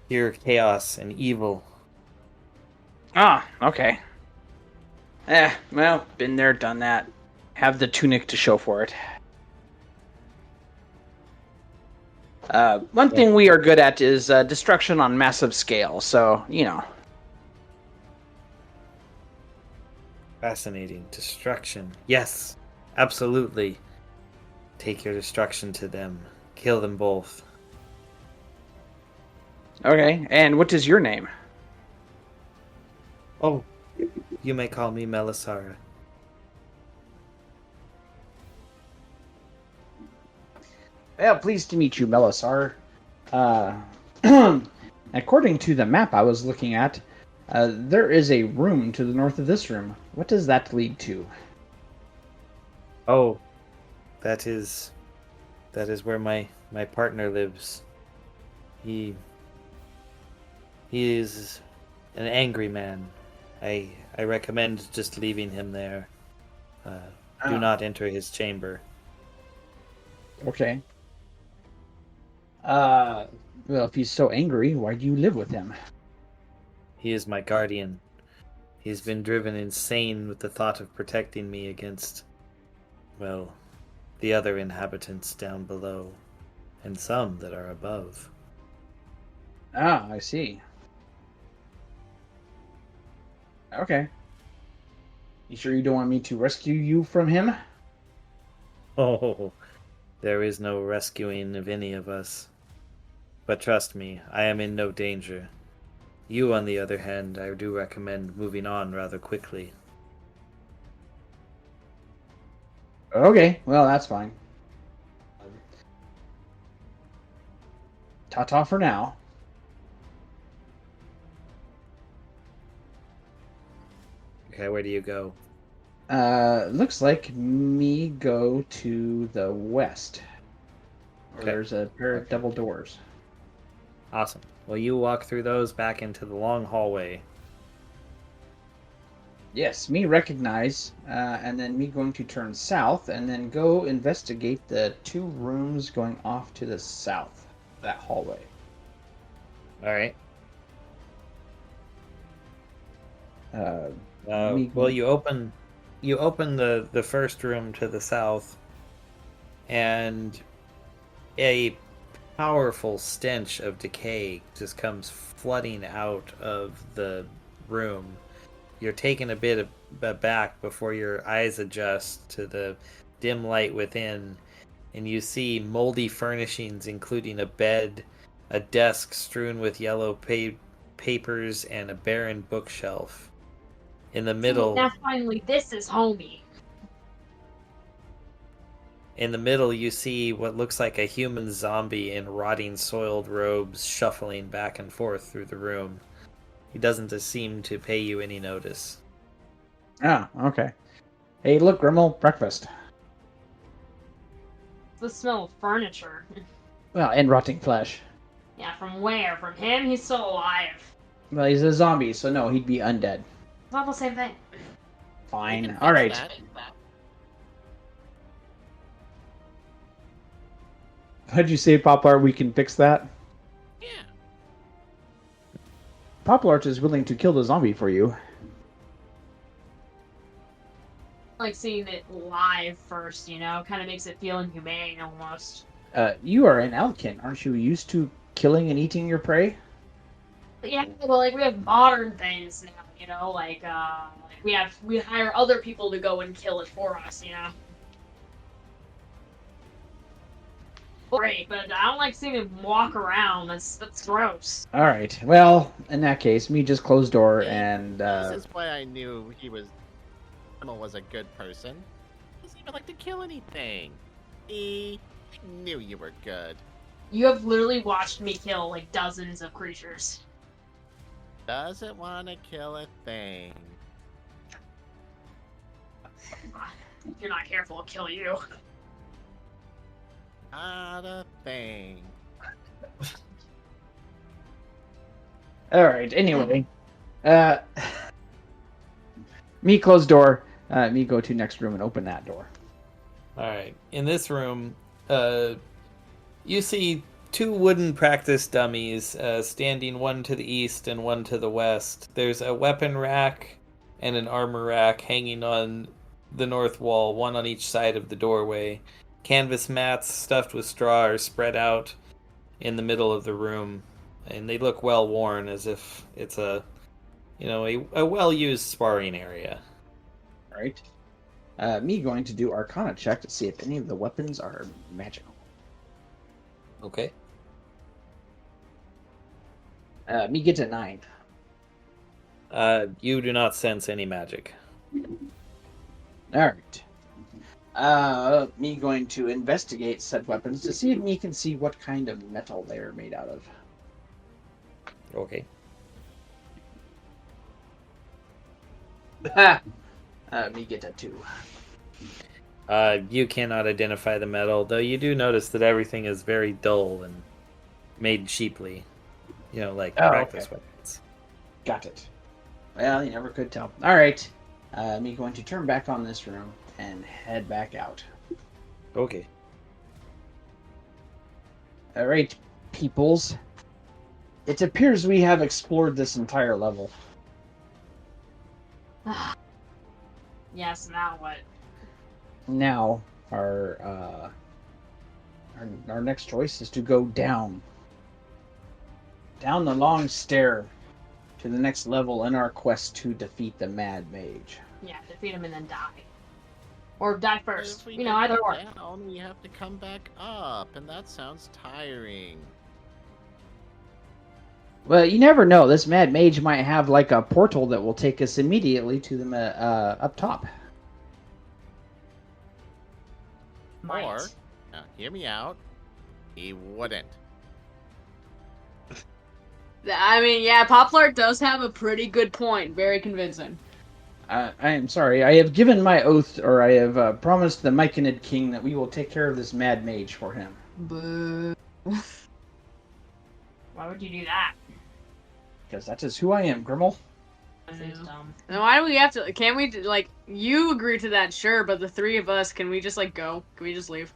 pure chaos and evil. Ah, okay. Well, been there, done that. Have the tunic to show for it. One thing we are good at is destruction on massive scale, so, you know. Fascinating. Destruction. Yes, absolutely. Take your destruction to them. Kill them both. Okay, and what is your name? Oh, you may call me Melisara. Well, pleased to meet you, Melisar. Uh, according to the map I was looking at, there is a room to the north of this room. What does that lead to? Oh, that is where my partner lives. He he is an angry man. I recommend just leaving him there. Do Oh, not enter his chamber. okay. Uh, well, if he's so angry, why do you live with him? He is my guardian. He's been driven insane with the thought of protecting me against, well, the other inhabitants down below, and some that are above. Ah, I see. Okay. You sure you don't want me to rescue you from him? Oh, there is no rescuing of any of us. But trust me, I am in no danger. You, on the other hand, I do recommend moving on rather quickly. Okay, well, that's fine. Ta-ta for now. Okay, where do you go? Looks like me go to the west. Where Okay. there's a pair of Okay. double doors. Awesome. Well, you walk through those back into the long hallway. Yes, me recognize, and then me going to turn south, and then go investigate the two rooms going off to the south. That hallway. All right. Uh, me Well, going. you open the first room to the south, and a powerful stench of decay just comes flooding out of the room. You're taken a bit aback before your eyes adjust to the dim light within, and you see moldy furnishings, including a bed, a desk strewn with yellow papers, and a barren bookshelf. In the Now middle, finally, this is homey. you see what looks like a human zombie in rotting, soiled robes shuffling back and forth through the room. He doesn't seem to pay you any notice. Ah, okay. Hey, look, Grimmel, breakfast. The smell of furniture. Well, and rotting flesh. Yeah, from where? From him? He's still alive. Well, he's a zombie, so no, he'd be undead. It's not the same thing. We Fine. can All fix right. that. How'd you say, Poplar? We can fix that. Yeah. Poplar is willing to kill the zombie for you. Like seeing it live first, kind of makes it feel inhumane almost. You are an Elkin. Aren't you used to killing and eating your prey? But yeah, well, like we have modern things now, like we hire other people to go and kill it for us. Great, but I don't like seeing him walk around. That's gross. All right. Well, in that case, me just close door and. This is why I knew Emma was a good person. He doesn't even like to kill anything. I knew you were good. You have literally watched me kill like dozens of creatures. Doesn't want to kill a thing. If you're not careful, I'll kill you. Not a thing. All right. Anyway, me close door. Me go to next room and open that door. All right. In this room, you see two wooden practice dummies standing one to the east and one to the west. There's a weapon rack and an armor rack hanging on the north wall, one on each side of the doorway. Canvas mats stuffed with straw are spread out in the middle of the room, and they look well worn, as if it's a well-used sparring area. All right. Me going to do Arcana check to see if any of the weapons are magical. Okay. Me gets a 9. You do not sense any magic. All right. Me going to investigate said weapons to see if me can see what kind of metal they are made out of. Okay. Me get a 2. You cannot identify the metal, though you do notice that everything is very dull and made cheaply. You know, like practice okay. weapons. Got it. Well, you never could tell. All right. Me going to turn back on this room and head back out. Okay. All right, peoples. It appears we have explored this entire level. Yes, now what? Now, our next choice is to go down the long stair to the next level in our quest to defeat the Mad Mage. Yeah, defeat him and then die. Or die But first. if we You know, get either or. down, we have to come back up, and that sounds tiring. Well, you never know. This Mad Mage might have like a portal that will take us immediately to the up top. Might. Or, now hear me out, he wouldn't. I mean, yeah, Poplar does have a pretty good point. Very convincing. I am sorry. I have given my oath, or I have promised the Myconid King that we will take care of this Mad Mage for him. Boo. Why would you do that? Because that is who I am, Grimmel. Seems dumb. Then why do we have to? Can we like? You agree to that, sure, but the three of us, can we just like go? Can we just leave?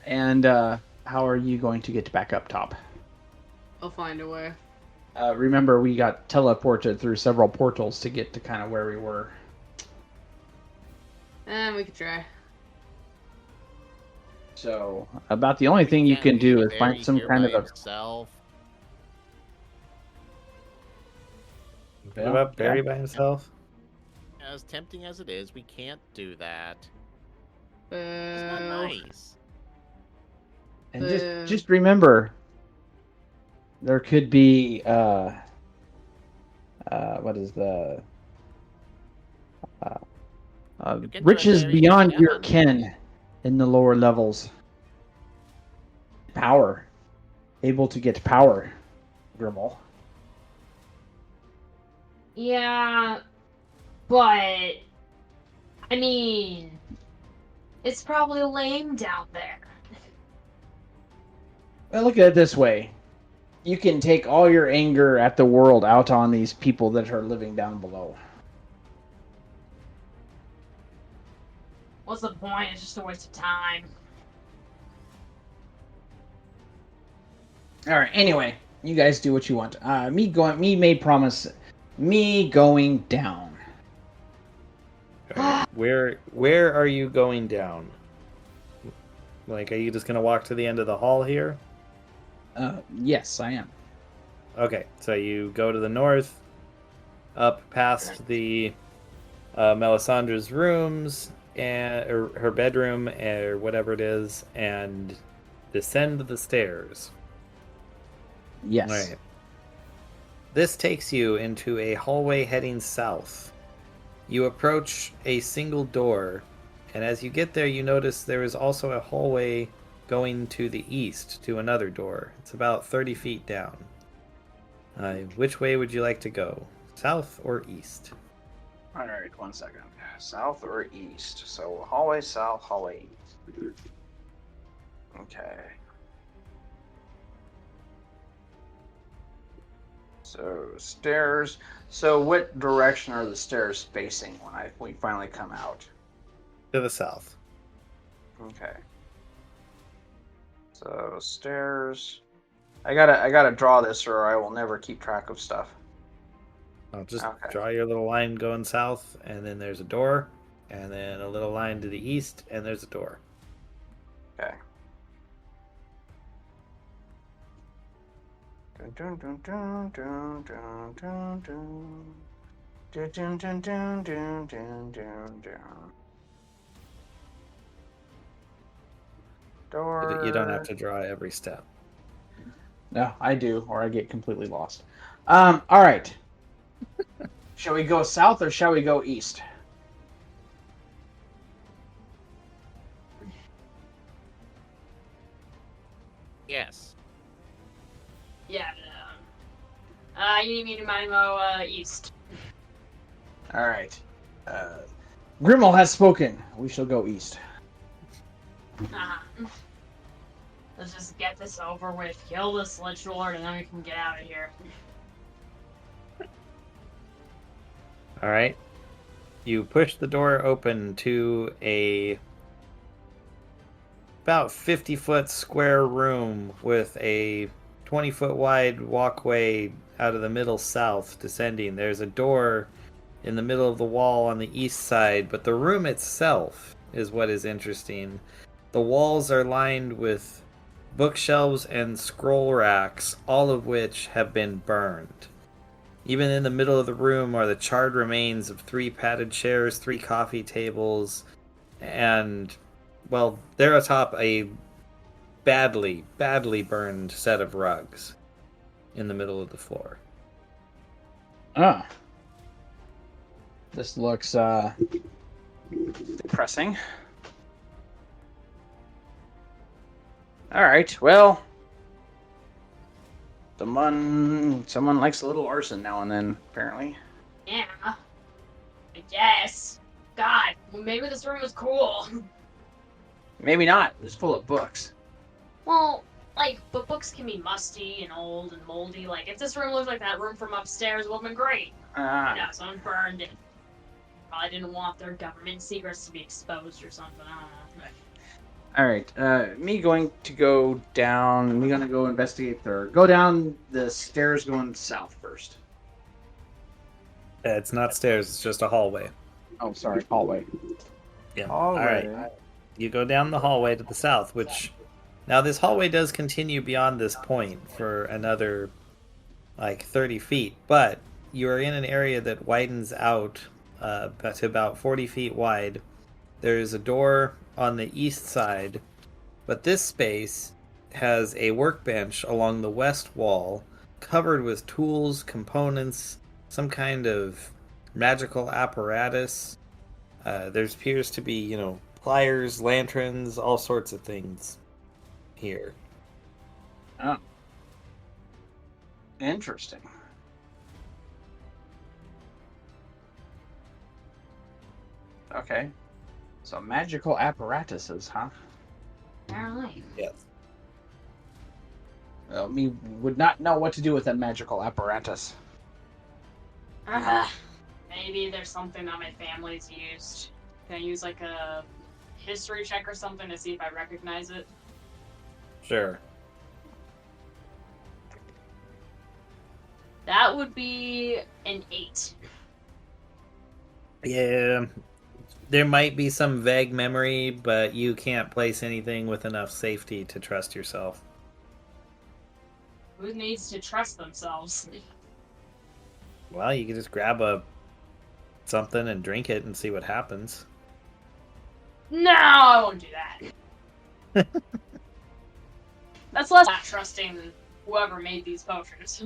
And how are you going to get back up top? I'll find a way. Remember, we got teleported through several portals to get to kind of where we were. And we could try. So, about the only thing you can do is find some kind of a... himself. What about Barry by himself? As tempting as it is, we can't do that. Boo. It's not nice. And just remember, there could be what is the can riches try very beyond your down. ken in the lower levels. Power, able to get power, Grimmel. Yeah, but I mean, it's probably lame down there. Well, look at it this way. You can take all your anger at the world out on these people that are living down below. What's the point? It's just a waste of time. All right. Anyway, you guys do what you want. Me made promise. Me going down. Alright, where are you going down? Like, are you just gonna walk to the end of the hall here? Yes, I am. Okay, so you go to the north, up past the Melisandre's rooms or her bedroom or whatever it is, and descend the stairs. Yes. All right. This takes you into a hallway heading south. You approach a single door, and as you get there, you notice there is also a hallway going to the east to another door. It's about 30 feet down. Which way would you like to go? South or east? All right, 1 second. South or east? So hallway south, hallway east. Okay. So stairs. So what direction are the stairs facing when we finally come out? To the south. Okay. So stairs. I gotta draw this, or I will never keep track of stuff. I'll just Okay. draw your little line going south, and then there's a door, and then a little line to the east, and there's a door. Okay. Dun, dun, dun, dun, dun, dun, dun. Dun, dun, dun, dun, dun, dun, dun, dun. Door. You don't have to draw every step. No, I do, or I get completely lost. All right. Shall we go south or shall we go east? Yes. Yeah. You need me to Mimo east. All right. Grimmel has spoken. We shall go east. Uh-huh. Let's just get this over with. Kill this Lich Lord, and then we can get out of here. All right. You push the door open to a about 50-foot square room with a 20-foot wide walkway out of the middle south descending. There's a door in the middle of the wall on the east side, but the room itself is what is interesting. The walls are lined with bookshelves and scroll racks, all of which have been burned. Even in the middle of the room are the charred remains of 3 padded chairs, 3 coffee tables, and, well, there atop a badly, badly burned set of rugs in the middle of the floor. Ah. This looks depressing. All right. Well, someone likes a little arson now and then, apparently. Yeah. I guess. God, well, maybe this room was cool. Maybe not. It's full of books. Well, like, but books can be musty and old and moldy. Like, if this room looked like that room from upstairs, it would have been great. Ah. Someone burned it. Probably didn't want their government secrets to be exposed or something. I don't know. All right. Me going to go down. Me gonna go investigate third. Go down the stairs going south first. It's not stairs, it's just a hallway. Oh, sorry, hallway. Yeah. Hallway. All right. You go down the hallway to the south, which now this hallway does continue beyond this point for another like 30 feet, but you are in an area that widens out to about 40 feet wide. There is a door on the east side, but this space has a workbench along the west wall covered with tools, components, some kind of magical apparatus. There appears to be, pliers, lanterns, all sorts of things here. Oh. Interesting. Okay. So magical apparatuses, huh? Apparently. Yes. Well, me would not know what to do with a magical apparatus. Maybe there's something that my family's used. Can I use like a history check or something to see if I recognize it? Sure. That would be an 8. Yeah. There might be some vague memory, but you can't place anything with enough safety to trust yourself. Who needs to trust themselves? Well, you can just grab something and drink it and see what happens. No, I won't do that. That's less not trusting whoever made these potions.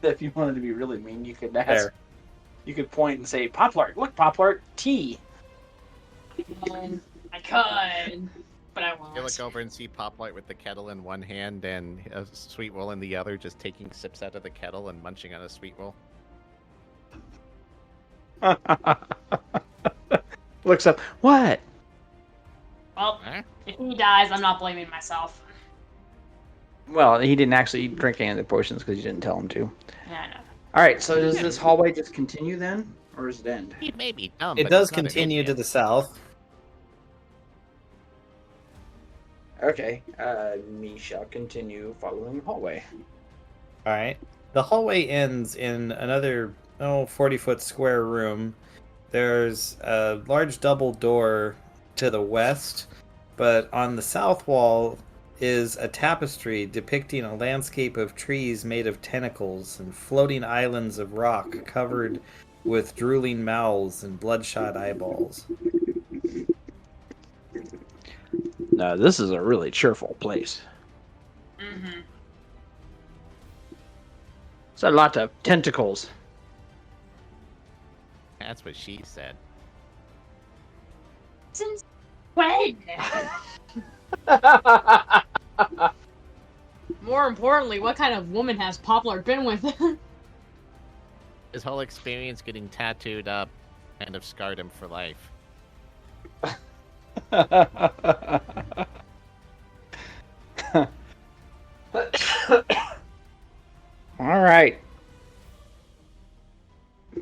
If you wanted to be really mean, you could ask. Fair. You could point and say, "Poplart, look, Poplart, tea." I could, but I won't. You look over and see Poplight with the kettle in one hand and a sweet roll in the other, just taking sips out of the kettle and munching on a sweet roll. Looks up. What? Well, Huh? if he dies, I'm not blaming myself. Well, he didn't actually drink any of the potions because you didn't tell him to. Yeah, I know. All right. So does this hallway just continue then, or does it end? He may be dumb, It but does he's not an continue to idiot. the south. Okay. Me shall continue following the hallway. All right. The hallway ends in another 40-foot square room. There's a large double door to the west, but on the south wall is a tapestry depicting a landscape of trees made of tentacles and floating islands of rock covered with drooling mouths and bloodshot eyeballs. Now, this is a really cheerful place. Mm-hmm. It's a lot of tentacles. That's what she said. Since when? More importantly, what kind of woman has Poplar been with? His whole experience getting tattooed up kind of scarred him for life. All right.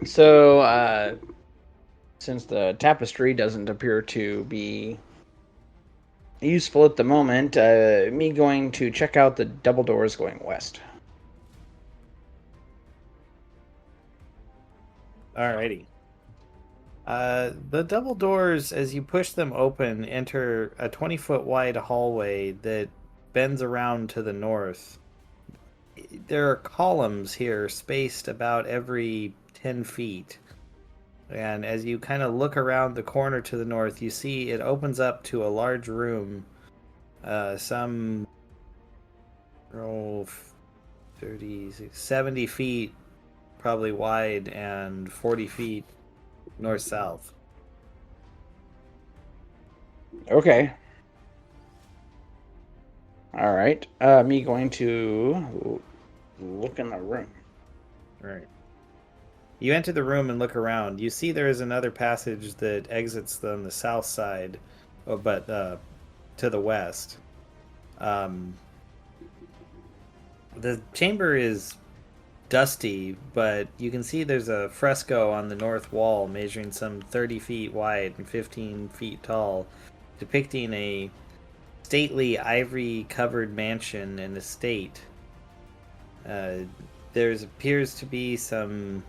So, since the tapestry doesn't appear to be useful at the moment, me going to check out the double doors going west. Alrighty. The double doors, as you push them open, enter a 20-foot wide hallway that bends around to the north. There are columns here spaced about every 10 feet. And as you kind of look around the corner to the north, you see it opens up to a large room, some 30, 70 feet probably wide and 40 feet north-south. Okay. All right. Me going to look in the room. Right. You enter the room and look around. You see there is another passage that exits on the south side, but to the west. The chamber is dusty, but you can see there's a fresco on the north wall measuring some 30 feet wide and 15 feet tall, depicting a stately ivory-covered mansion and estate. There appears to be some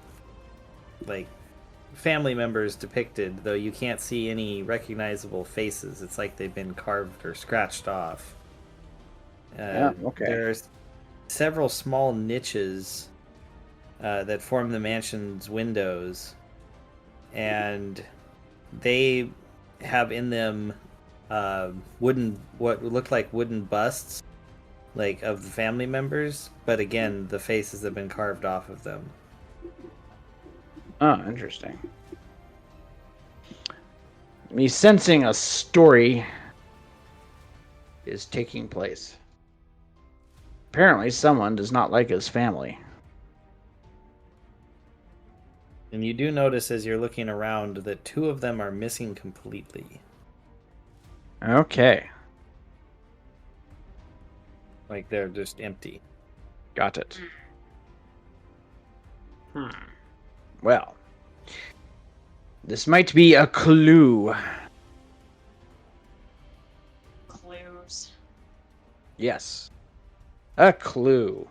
family members depicted, though you can't see any recognizable faces. It's like they've been carved or scratched off. Okay. There's several small niches that form the mansion's windows, and they have in them what look like wooden busts, of the family members, but again, the faces have been carved off of them. Oh, interesting. Me sensing a story is taking place. Apparently, someone does not like his family. And you do notice as you're looking around that two of them are missing completely. Okay. They're just empty. Got it. Well, this might be a clue. Clues. Yes. A clue.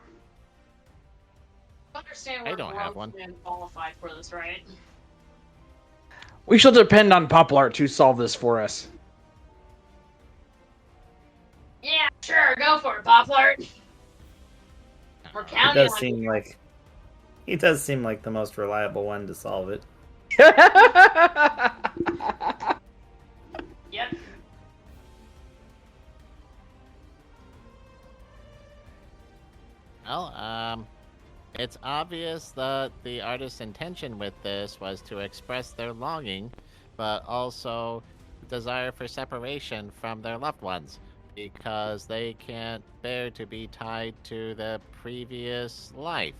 Understand I we're don't have one. and qualified for this, right? We shall depend on Poplar to solve this for us. Yeah, sure, go for it, Poplar. We're He counting does on seem you. he does seem like the most reliable one to solve it. Yep. Well, it's obvious that the artist's intention with this was to express their longing, but also desire for separation from their loved ones, because they can't bear to be tied to the previous life.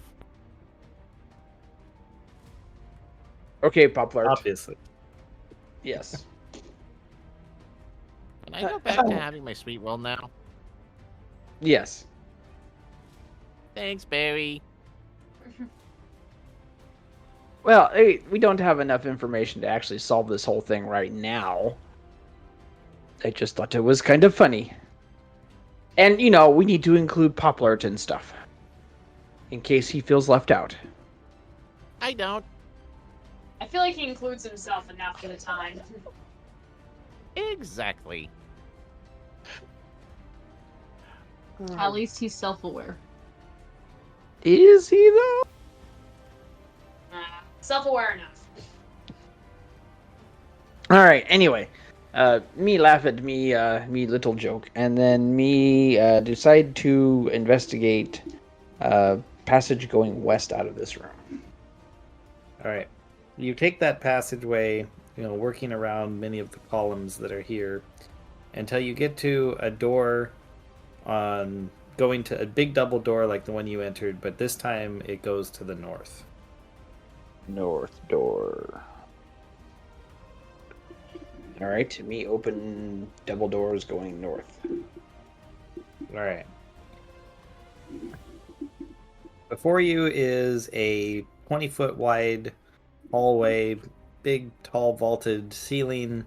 Okay, Poplar. Obviously. Yes. Can I go back to having my sweet will now? Yes. Thanks, Barry. Well, we don't have enough information to actually solve this whole thing right now. I just thought it was kind of funny. And, we need to include Poplart and stuff. In case he feels left out. I don't. I feel like he includes himself enough at a time. Exactly. At least he's self-aware. Is he, though? Self-aware enough. Alright, anyway. Me laugh at me little joke. And then me decide to investigate passage going west out of this room. All right. you take that passageway, working around many of the columns that are here, until you get to a door on going to a big double door like the one you entered, but this time it goes to the north. North door. All right, me open double doors going north. All right. Before you is a 20-foot wide hallway, big, tall, vaulted ceiling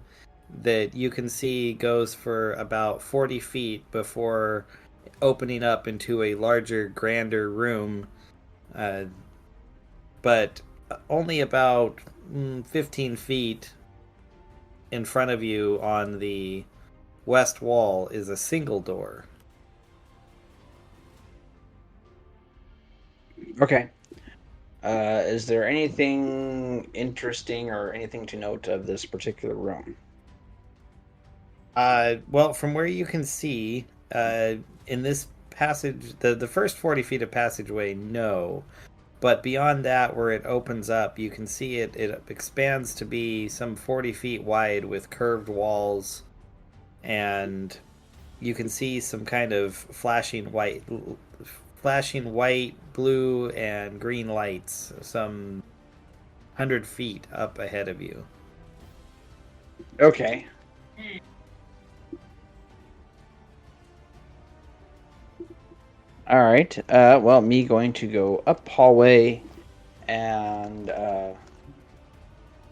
that you can see goes for about 40 feet before opening up into a larger, grander room, but only about 15 feet in front of you on the west wall is a single door. Okay. Is there anything interesting or anything to note of this particular room? Well, from where you can see, in this passage, the first 40 feet of passageway, no. But beyond that, where it opens up, you can see it expands to be some 40 feet wide with curved walls, and you can see some kind of flashing white, blue, and green lights some 100 feet up ahead of you. Okay. All right. Well, me going to go up hallway and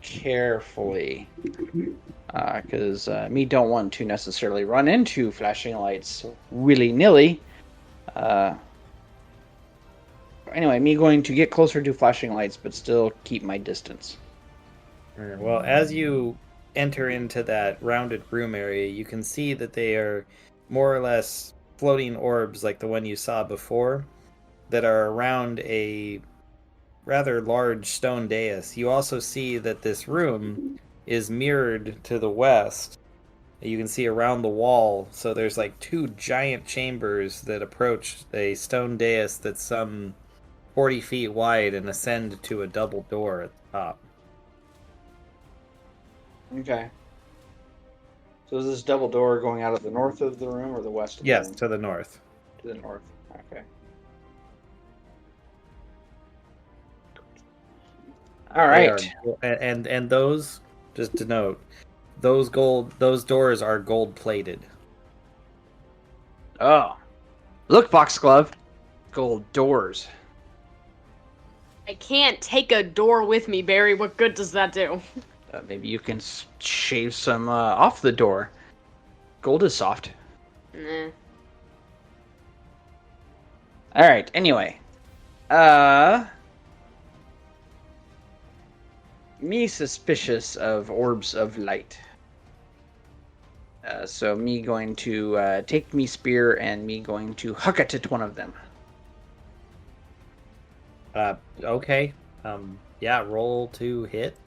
carefully, because me don't want to necessarily run into flashing lights willy-nilly. Anyway, me going to get closer to flashing lights, but still keep my distance. Well, as you enter into that rounded room area, you can see that they are more or less floating orbs like the one you saw before that are around a rather large stone dais. You also see that this room is mirrored to the west. You can see around the wall, so there's like two giant chambers that approach a stone dais that's some 40 feet wide and ascend to a double door at the top. Okay. So is this double door going out of the north of the room or the west of the Yes, room? to the north. To the north. Okay. All right. And those, just to note, those doors are gold plated. Oh. Look, Foxglove. Gold doors. I can't take a door with me, Barry. What good does that do? Maybe you can shave some off the door. Gold is soft. Nah. All right. Anyway, me suspicious of orbs of light. So me going to take me spear and me going to huck it at one of them. Okay. Yeah, roll to hit.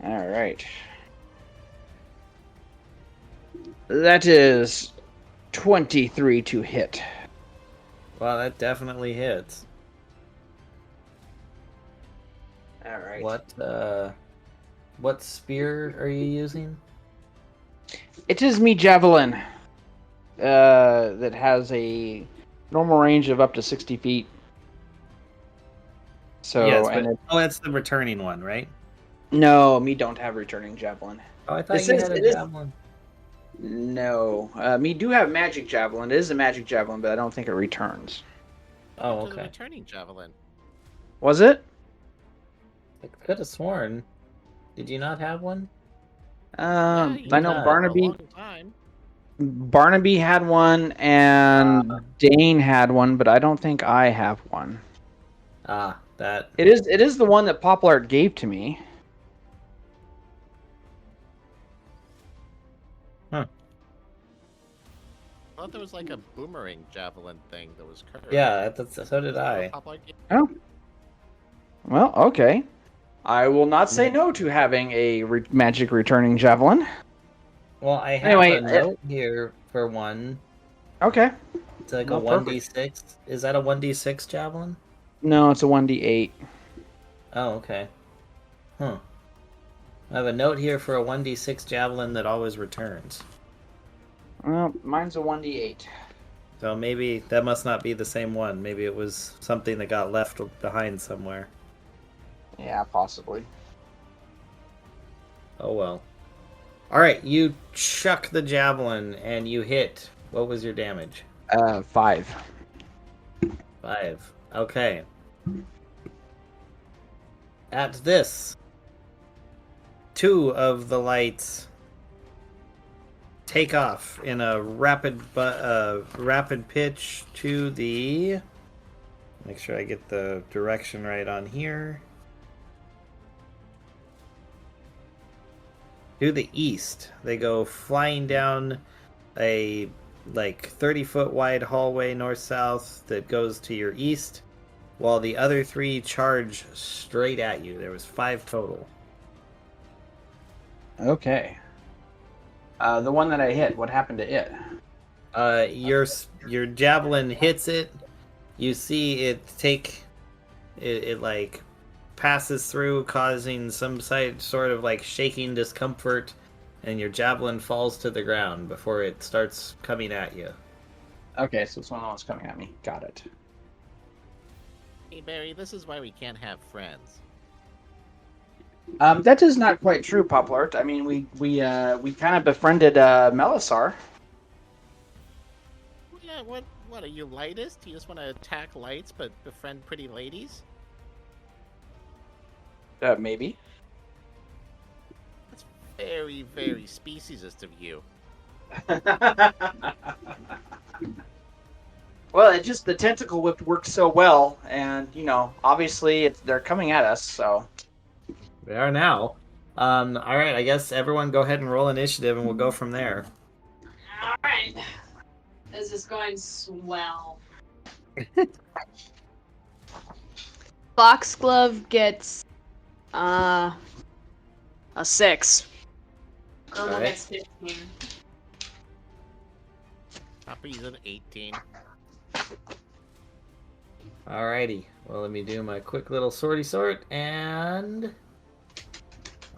All right. That is 23 to hit. Well, that definitely hits. All right. What spear are you using? It is me javelin. That has a normal range of up to 60 feet. So yes, but it's the returning one, right? No, me don't have returning javelin. Oh, I thought you had a javelin. No, me do have magic javelin. It is a magic javelin, but I don't think it returns. Oh, To the okay. returning javelin. Was it? I could have sworn. Did you not have one? Yeah, you I know had it for a Barnaby. long time. Barnaby had one, and Dane had one, but I don't think I have one. That. It is the one that Poplart gave to me. Huh. I thought there was like a boomerang javelin thing that was curved. Yeah, so did Is that I. what Pop-Art gave? Oh. Well, okay. I will not say no to having a magic returning javelin. Well, I have Anyway, a note here for one. Okay. It's like Oh, a 1d6. Is that a 1d6 javelin? No, it's a 1d8. Oh, okay. Huh. I have a note here for a 1d6 javelin that always returns. Well, mine's a 1d8. So maybe that must not be the same one. Maybe it was something that got left behind somewhere. Yeah, possibly. Oh well. Alright, you chuck the javelin and you hit. What was your damage? 5. 5. Okay. At this, 2 of the lights take off in a rapid pitch to the. Make sure I get the direction right on here. To the east, they go flying down a 30-foot wide hallway north-south that goes to your east, while the other 3 charge straight at you. There was 5 total. Okay. The one that I hit, what happened to it? Your javelin hits it. You see it passes through, causing some sort of shaking discomfort, and your javelin falls to the ground before it starts coming at you. Okay, so it's one of the ones coming at me. Got it. Hey Barry, this is why we can't have friends. That is not quite true, Poplart. I mean, we kind of befriended Melisar. Yeah, what are you, lightest? You just want to attack lights but befriend pretty ladies? Maybe. That's very, very speciesist of you. Well, the tentacle whip works so well, and obviously they're coming at us. So They are now. All right, I guess everyone go ahead and roll initiative, and we'll go from there. All right. This is going swell. Foxglove gets a 6. Irma Alright. gets 15. Poppy's an 18. Alrighty. Well, let me do my quick little sorty sort, and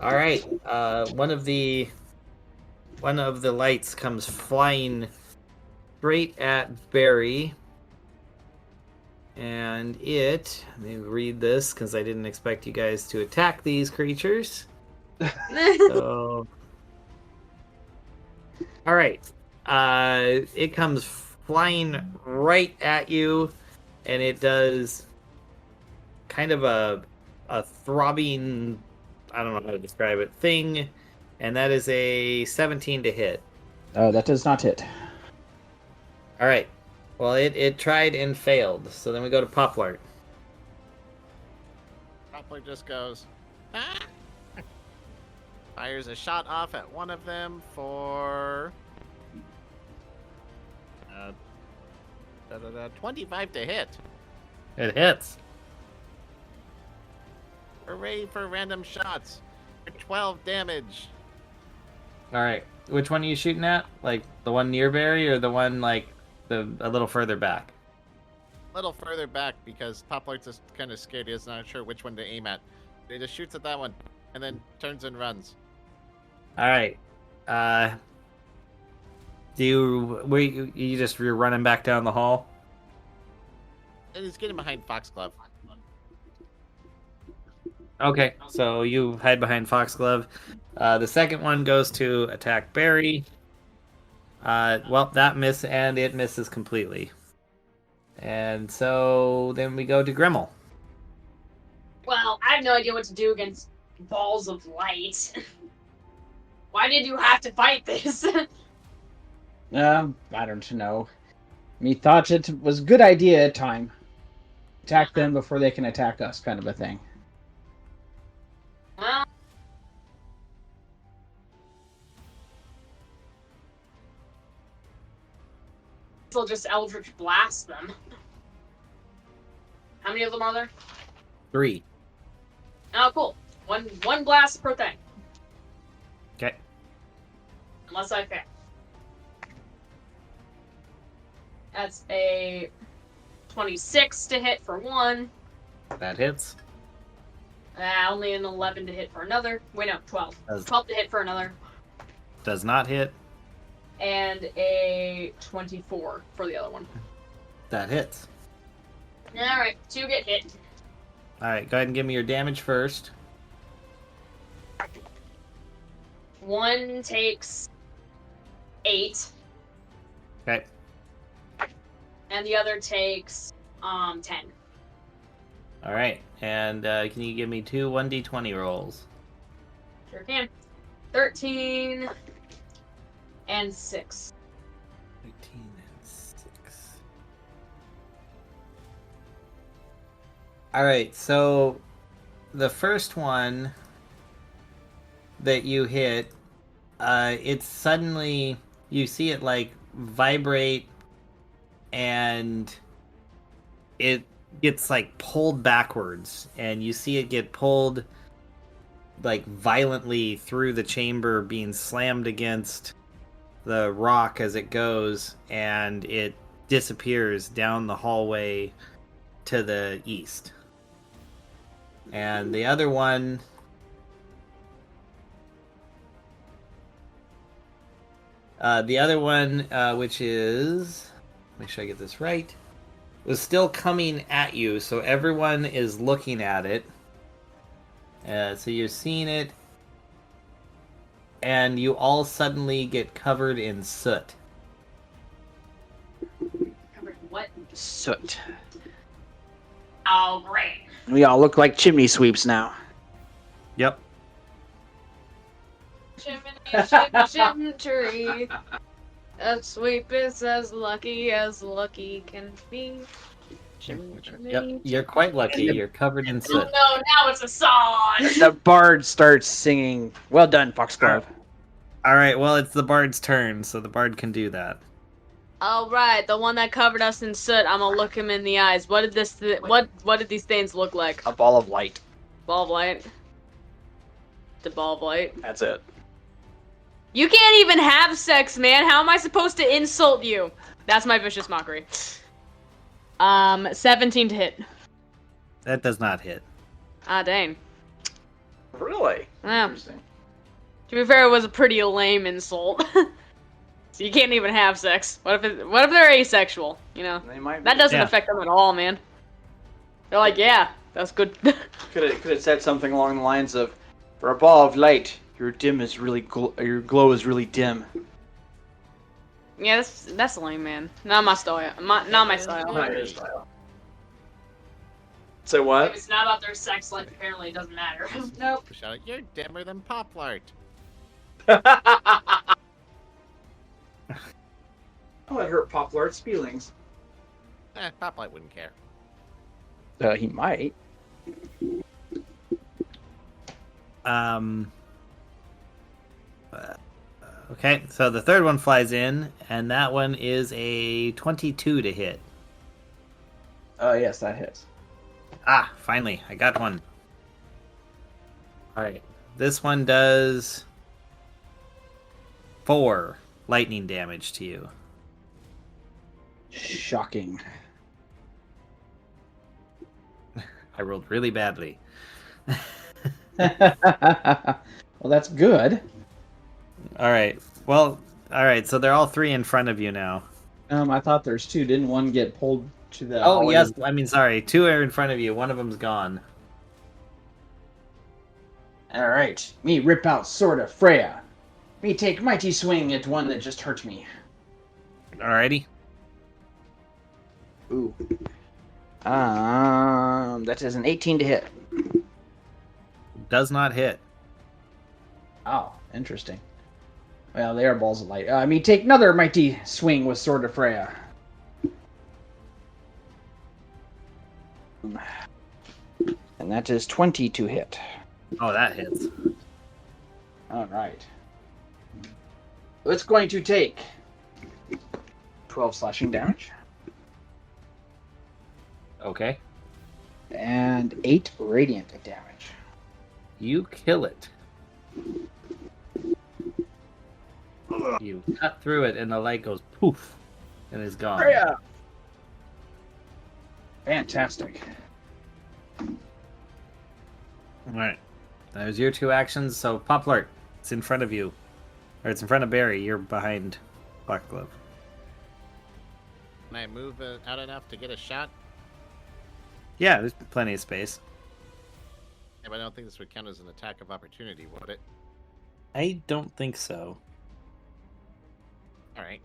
all right. One of the lights comes flying straight at Barry, and let me read this because I didn't expect you guys to attack these creatures. So, all right. It comes flying right at you, and it does kind of a throbbing, I don't know how to describe it, thing, and that is a 17 to hit. that does not hit. All right. Well, it tried and failed. So then we go to Poplart. Poplar just goes, ah! Fires a shot off at one of them for 25 to hit. It hits. Hooray for random shots. For 12 damage. All right. Which one are you shooting at? Like the one near Barry, or the one a little further back? A little further back because Poplar's just kind of scared. He's not sure which one to aim at. He just shoots at that one and then turns and runs. All right. You're running back down the hall? And he's getting behind Foxglove. Okay, so you hide behind Foxglove. The second one goes to attack Barry. Well, that miss, and it misses completely. And so then we go to Grimmel. Well, I have no idea what to do against balls of light. Why did you have to fight this? I don't know. Me thought it was a good idea at time. Attack them before they can attack us, kind of a thing. Well, will just Eldritch Blast them. How many of them are there? 3. Oh, cool. One blast per thing. Okay. Unless I fail. That's a 26 to hit for one. That hits. Only an 11 to hit for another. Wait, no, 12. Does- 12 to hit for another. Does not hit. And a 24 for the other one. That hits. Alright, 2 get hit. Alright, go ahead and give me your damage first. 1 takes 8, Okay. and the other takes 10. Alright, and can you give me 2 1d20 rolls? Sure can. 13 and 6. 18 and 6. Alright, so the first one that you hit, it's suddenly, you see it like vibrate and it gets like pulled backwards, and you see it get pulled like violently through the chamber, being slammed against the rock as it goes, and it disappears down the hallway to the east. And the other one, which is, make sure I get this right, was still coming at you, so everyone is looking at it. So you're seeing it, and you all suddenly get covered in soot. Covered in what? Soot. Oh, great. We all look like chimney sweeps now. Yep. Chimney, chimney, chimney tree. A sweep is as lucky can be. Chimney, chimney, Yep. You're quite lucky. You're covered in Oh soot. no, now it's a song! The bard starts singing. Well done, Foxglove. All right. Well, it's the bard's turn, so the bard can do that. Alright, the one that covered us in soot, I'm gonna look him in the eyes. What did what did these stains look like? A ball of light. Ball of light? The ball of light? That's it. You can't even have sex, man! How am I supposed to insult you? That's my vicious mockery. 17 to hit. That does not hit. Ah, dang. Really? Yeah. Interesting. To be fair, it was a pretty lame insult. So you can't even have sex. What if they're asexual? You know, They might. that doesn't Yeah. affect them at all, man. They're like, yeah, that's good. Could have said something along the lines of, "For a ball of light, your dim is really your glow is really dim." Yeah, that's lame, man. Not my style. Not my style. Not your style. So If what? it's not about their sex life, apparently it doesn't matter. Nope. Shout out, you're dimmer than Poplart. Oh, that hurt Poplart's feelings. Poplart wouldn't care. He might. Okay, so the third one flies in, and that one is a 22 to hit. Yes, that hits. Ah, finally, I got one. Alright, this one does 4 lightning damage to you. Shocking. I rolled really badly. Well, that's good. Alright, well, alright, so they're all 3 in front of you now. I thought there's 2. Didn't one get pulled to the? Oh, hallway? yes, I mean, sorry, 2 are in front of you, one of them's gone. All right. Me rip out sword of Freya. Me take mighty swing at one that just hurt me. Alrighty. Ooh. That is an 18 to hit. Does not hit. Oh, interesting. Well, they are balls of light. Me take another mighty swing with sword of Freya. And that is 20 to hit. Oh, that hits. All right. It's going to take 12 slashing damage Okay. and 8 radiant damage. You kill it. You cut through it, and the light goes poof, and is gone. Freya! Fantastic. Alright. There's your 2 actions, so Poplart, it's in front of you. Or it's in front of Barry, you're behind Foxglove. Can I move out enough to get a shot? Yeah, there's plenty of space. Yeah, but I don't think this would count as an attack of opportunity, would it? I don't think so. Alright.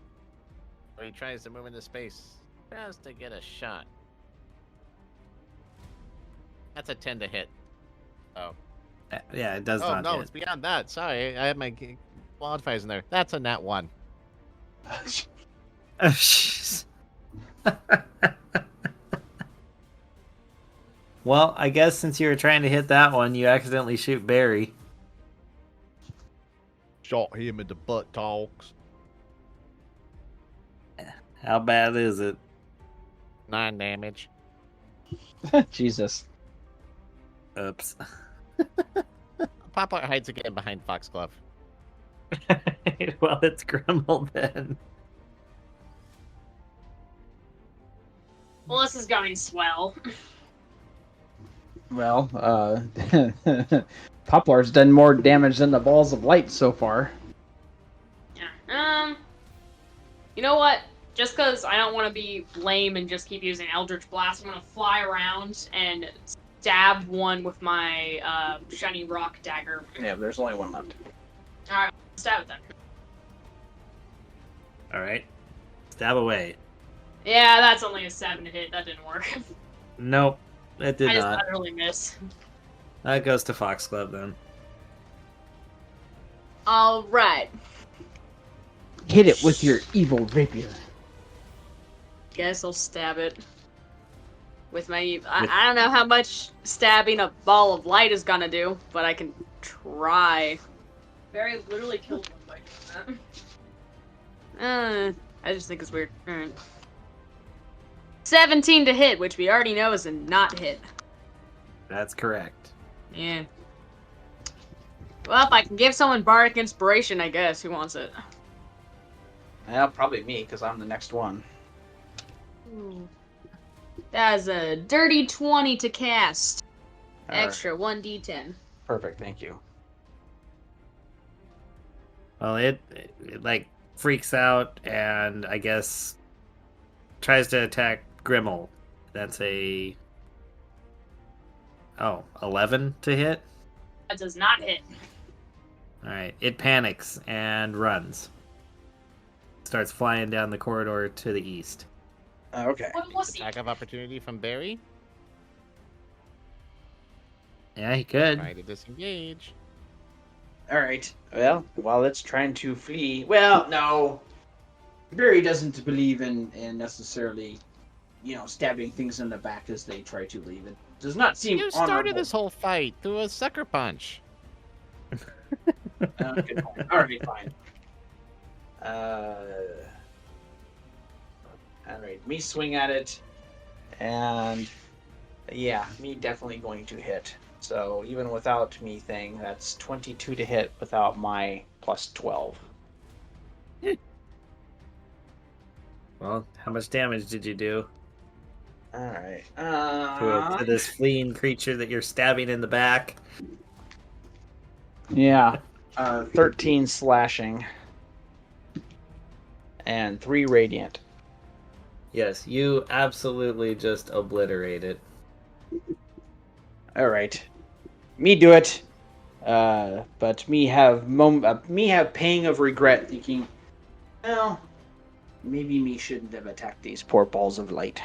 Or he tries to move into space just to get a shot. That's a 10 to hit. Oh. Yeah, it does Oh, not no, hit. it's beyond that. Sorry, I had my modifiers in there. That's a nat 1. Oh, jeez. Well, I guess since you were trying to hit that one, you accidentally shoot Barry. Shot him in the butt talks. How bad is it? 9 damage. Jesus. Oops. Poplar hides again behind Foxglove. Well, it's Grimmel then. Well, this is going swell. Well, Poplar's done more damage than the balls of light so far. Yeah. You know what? Just because I don't want to be lame and just keep using Eldritch Blast, I'm gonna fly around and stab one with my shiny rock dagger. Yeah, there's only one left. Alright, stab it then. Alright. Stab away. Yeah, that's only a 7 to hit. That didn't work. Nope, it did I just not. utterly miss. That goes to Foxglove then. Alright. Hit it with your evil rapier. Guess I'll stab it. With my... I don't know how much stabbing a ball of light is gonna do, but I can try. Barry literally killed one by doing I just think it's weird. Alright. 17 to hit, which we already know is a not hit. That's correct. Yeah. Well, if I can give someone Bardic Inspiration, I guess. Who wants it? Well, probably me, because I'm the next one. That's a dirty 20 to cast. Alright. Extra 1d10. Perfect, thank you. Well, it like freaks out and I guess tries to attack Grimmel. That's a 11 to hit. That does not hit. All right, it panics and runs. Starts flying down the corridor to the east. Okay. What a wussy. Attack of opportunity from Barry. Yeah, he could. Try to disengage. Alright. Well, while it's trying to flee... Well, no. Barry doesn't believe in necessarily, stabbing things in the back as they try to leave. It does not seem You started honorable. this whole fight through a sucker punch. Good point. Alright, fine. Alright, me swing at it, and yeah, me definitely going to hit. So even without me thing, that's 22 to hit without my plus 12. Well, how much damage did you do Alright. to this fleeing creature that you're stabbing in the back? Yeah. 13 slashing. And 3 radiant. Yes, you absolutely just obliterate it. Alright. Me do it. But me have pang of regret thinking, well, maybe me shouldn't have attacked these poor balls of light.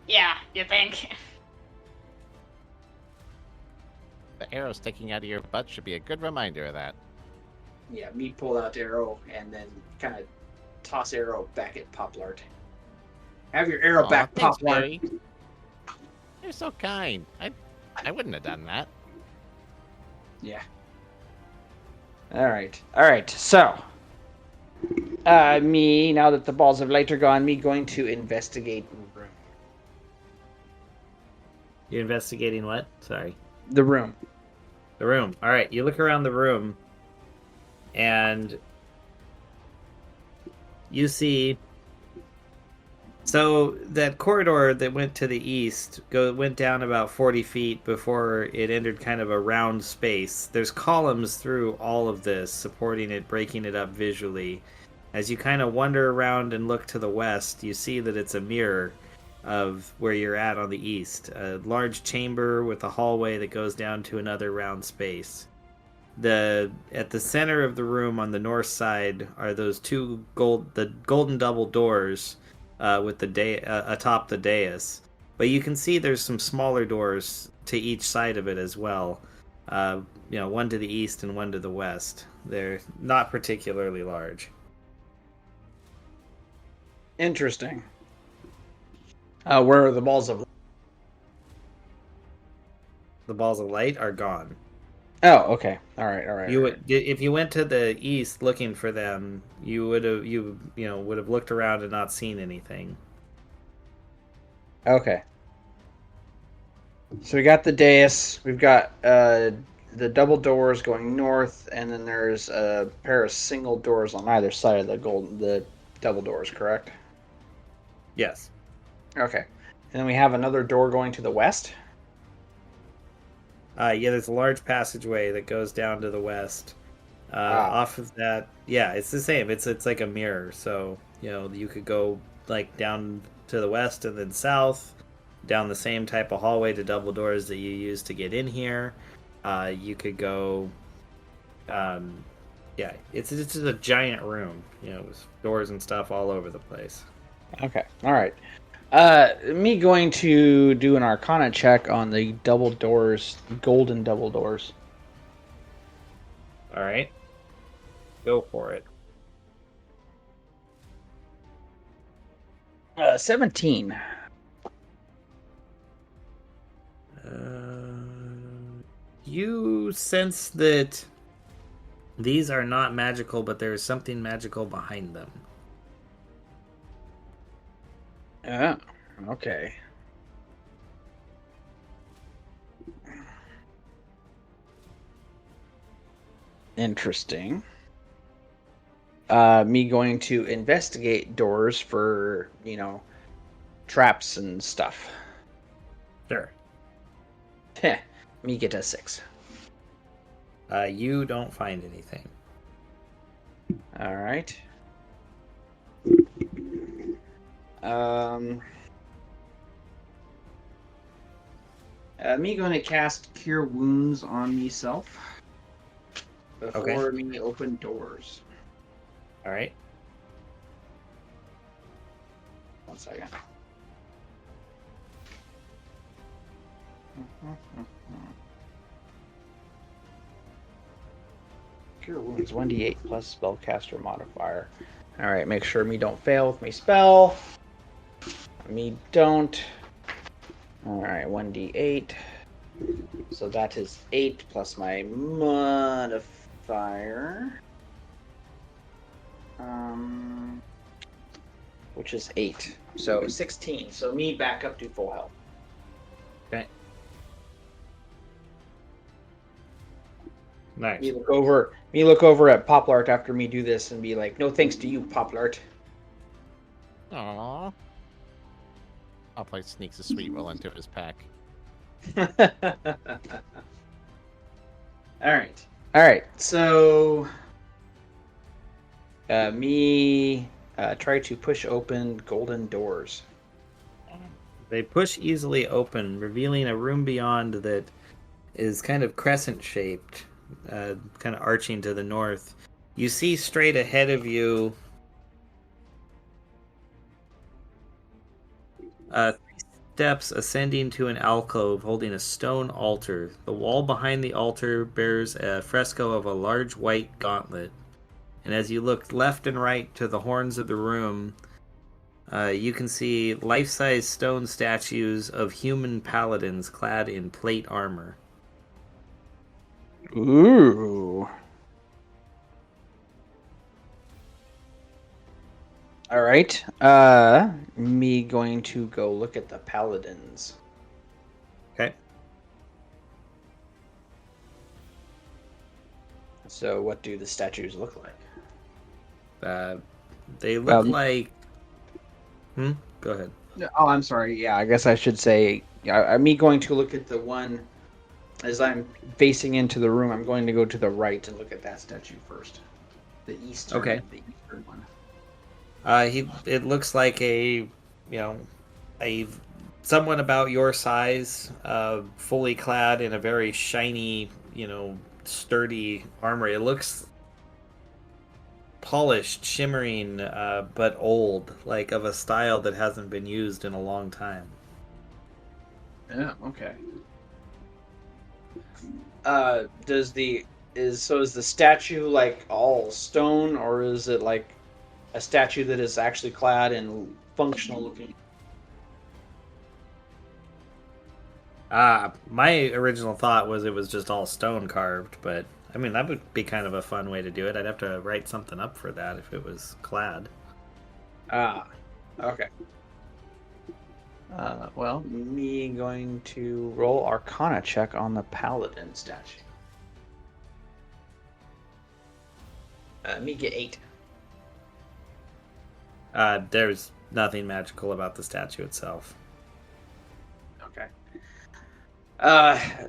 Yeah, you think? The arrow sticking out of your butt should be a good reminder of that. Yeah, me pull out arrow and then kind of toss arrow back at Poplart. Have your arrow Aw, back, thanks, Poplart. Barry. You're so kind. I wouldn't have done that. Yeah. Alright, so. Me, now that the balls of light are gone, me going to investigate the room. You're investigating what? Sorry. The room. The room. All right, you look around the room, and you see So that corridor that went to the east went down about 40 feet before it entered kind of a round space. There's columns through all of this, supporting it, breaking it up visually. As you kind of wander around and look to the west, you see that it's a mirror of where you're at on the east. A large chamber with a hallway that goes down to another round space. At the center of the room on the north side are those the golden double doors with atop the dais. But you can see there's some smaller doors to each side of it as well. One to the east and one to the west. They're not particularly large. Interesting. Where are the balls of? The balls of light are gone. Oh, okay. All right. If you went to the east looking for them, you would have looked around and not seen anything. Okay. So we got the dais. We've got the double doors going north, and then there's a pair of single doors on either side of the double doors. Correct? Yes. Okay. And then we have another door going to the west. There's a large passageway that goes down to the west. Off of that, yeah, it's the same. It's like a mirror. So you could go like down to the west and then south, down the same type of hallway to double doors that you use to get in here. You could go, it's just a giant room. With doors and stuff all over the place. Okay. All right. Me going to do an Arcana check on the double doors, golden double doors. All right, go for it. 17. You sense that these are not magical, but there is something magical behind them. Yeah. Okay. Interesting. Me going to investigate doors for, traps and stuff. Sure. Heh. Me get a 6. You don't find anything. All right. Me going to cast Cure Wounds on myself before me open doors. All right. 1 second. Cure Wounds 1d8 plus spellcaster modifier. All right, make sure me don't fail with my spell. Me don't. All right, 1d8. So that is 8 plus my modifier. Which is 8. So 16. So me back up to full health. Okay. Nice. Me look over at Poplart after me do this and be like, no thanks to you, Poplart. Aww. I'll play sneaks a sweet roll into his pack. Alright. So me try to push open golden doors. They push easily open, revealing a room beyond that is kind of crescent shaped, kind of arching to the north. You see straight ahead of you 3 steps ascending to an alcove holding a stone altar. The wall behind the altar bears a fresco of a large white gauntlet. And as you look left and right to the horns of the room, you can see life-size stone statues of human paladins clad in plate armor. Ooh. All right. Me going to go look at the paladins. Okay. So, what do the statues look like? They look like... go ahead. Oh, I'm sorry. Yeah, I guess I should say. Yeah, me going to look at the one as I'm facing into the room. I'm going to go to the right and look at that statue first. The eastern. Okay. The eastern one. It looks like a someone about your size, fully clad in a very shiny, sturdy armor. It looks polished, shimmering, but old, like of a style that hasn't been used in a long time. Yeah. Okay. Is the statue like all stone, or is it like a statue that is actually clad in functional looking? My original thought was it was just all stone carved, but I mean that would be kind of a fun way to do it. I'd have to write something up for that if it was clad. Okay. Well, me going to roll Arcana check on the Paladin statue. Me get 8. There's nothing magical about the statue itself. Okay.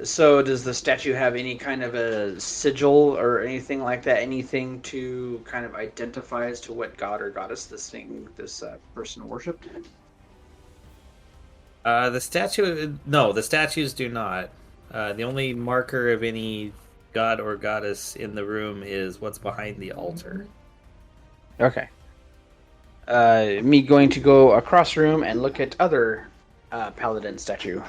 So does the statue have any kind of a sigil or anything like that? Anything to kind of identify as to what god or goddess this person worshipped? The statues do not. The only marker of any god or goddess in the room is what's behind the altar. Okay. Me going to go across the room and look at other paladin statue.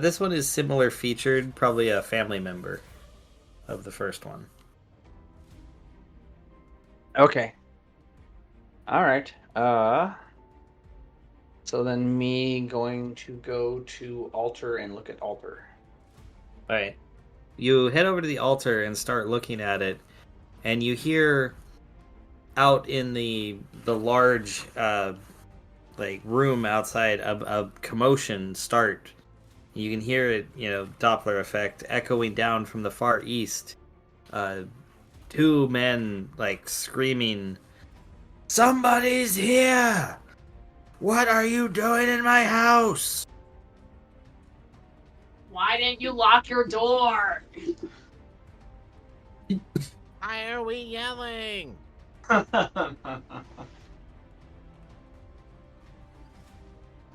This one is similar featured, probably a family member of the first one. Okay. All right. So then me going to go to altar and look at altar. All right. You head over to the altar and start looking at it, and you hear out in the large room outside a commotion start. You can hear it, Doppler effect echoing down from the far east. Two men screaming, "Somebody's here! What are you doing in my house?" Why didn't you lock your door? Why are we yelling?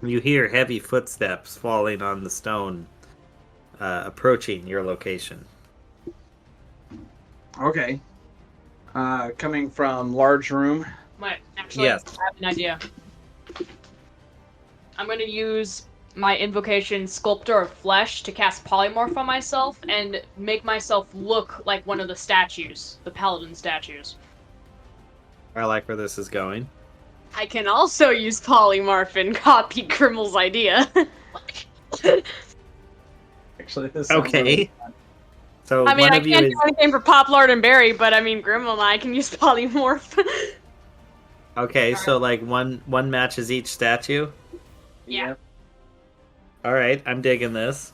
You hear heavy footsteps falling on the stone, approaching your location. Okay. Coming from large room. Wait, actually, Yes. I have an idea. I'm going to use my invocation Sculptor of Flesh to cast Polymorph on myself and make myself look like one of the statues, the Paladin statues. I like where this is going. I can also use polymorph and copy Grimmel's idea. Actually, this sounds Okay. really So I mean, one I of you can't is do anything for Poplord and Barry, but I mean, Grimmel and I can use polymorph. okay. So one matches each statue. Yeah. All right, I'm digging this.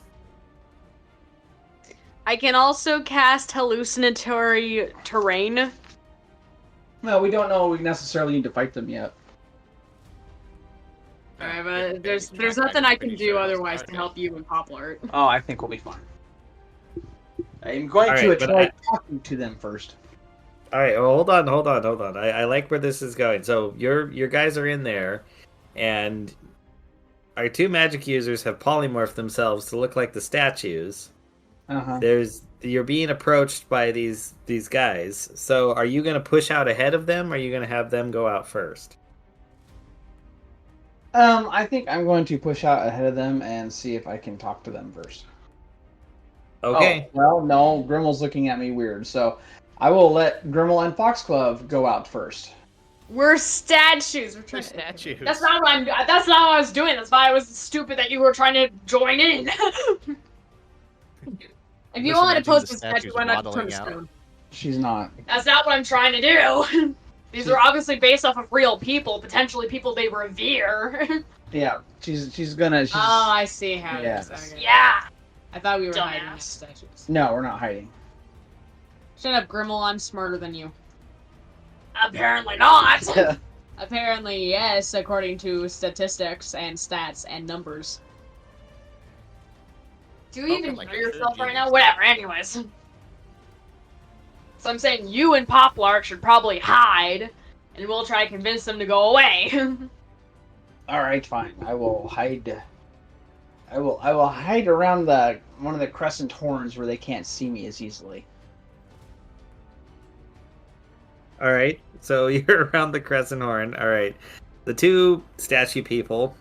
I can also cast hallucinatory terrain. Well, we don't know we necessarily need to fight them yet. Alright, but there's nothing I can do otherwise to help you and Poplart. Oh, I think we'll be fine. I'm going All to right, but try talking to them first. All right, well, hold on. I like where this is going. So your guys are in there, and our two magic users have polymorphed themselves to look like the statues. Uh-huh. You're being approached by these guys. So are you going to push out ahead of them, or are you going to have them go out first? I think I'm going to push out ahead of them and see if I can talk to them first. Okay. Oh, well, no, Grimmel's looking at me weird, so I will let Grimmel and Foxglove go out first. We're statues. We're They're trying to... statues. That's not what that's not what I was doing. That's why I was stupid that you were trying to join in. If you Just wanted to imagine post the a statue, statues why not waddling turn out. stone? She's not. That's not what I'm trying to do. These are obviously based off of real people, potentially people they revere. Yeah, she's gonna. She's, Oh, I see how it is. Yes. Okay. Yeah. I thought we were Dumbass. hiding as statues. No, we're not hiding. Shut up, Grimmel. I'm smarter than you. Apparently not. Apparently, yes, according to statistics and stats and numbers. Do you even like hear it should yourself be right there. now? Whatever, anyways. So I'm saying you and Poplark should probably hide, and we'll try to convince them to go away. All right, fine. I will hide. I will hide around one of the crescent horns where they can't see me as easily. All right, so you're around the crescent horn. All right, the two statue people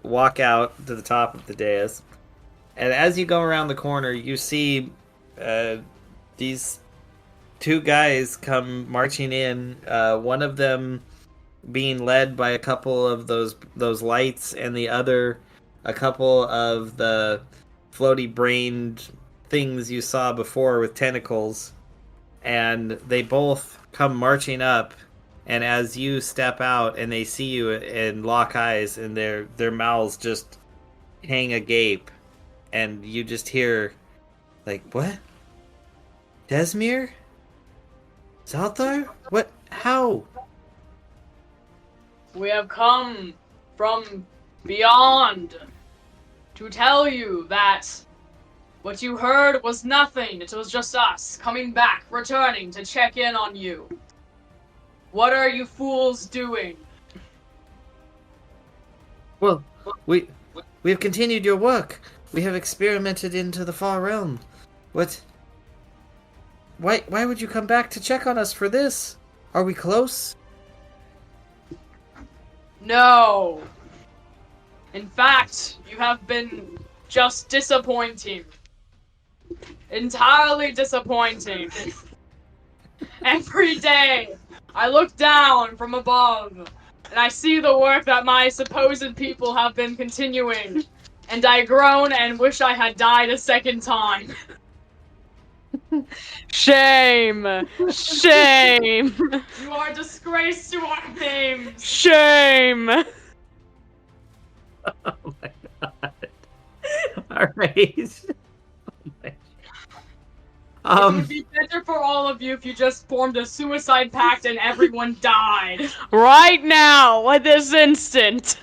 walk out to the top of the dais, and as you go around the corner, you see these two guys come marching in. One of them being led by a couple of those lights, and the other a couple of the floaty brained things you saw before with tentacles, and they both come marching up. And as you step out and they see you and lock eyes, and their mouths just hang agape, and you just hear like, what? Desmir? Zalthar? What? How? We have come from beyond to tell you that what you heard was nothing. It was just us coming back, returning to check in on you. What are you fools doing? Well, we have continued your work. We have experimented into the far realm. What? Why would you come back to check on us for this? Are we close? No. In fact, you have been just disappointing. Entirely disappointing. Every day, I look down from above, and I see the work that my supposed people have been continuing, and I groan and wish I had died a second time. Shame! Shame! You are a disgrace to our names. Shame! Oh my god! All right. It would be better for all of you if you just formed a suicide pact and everyone died. Right now, at this instant!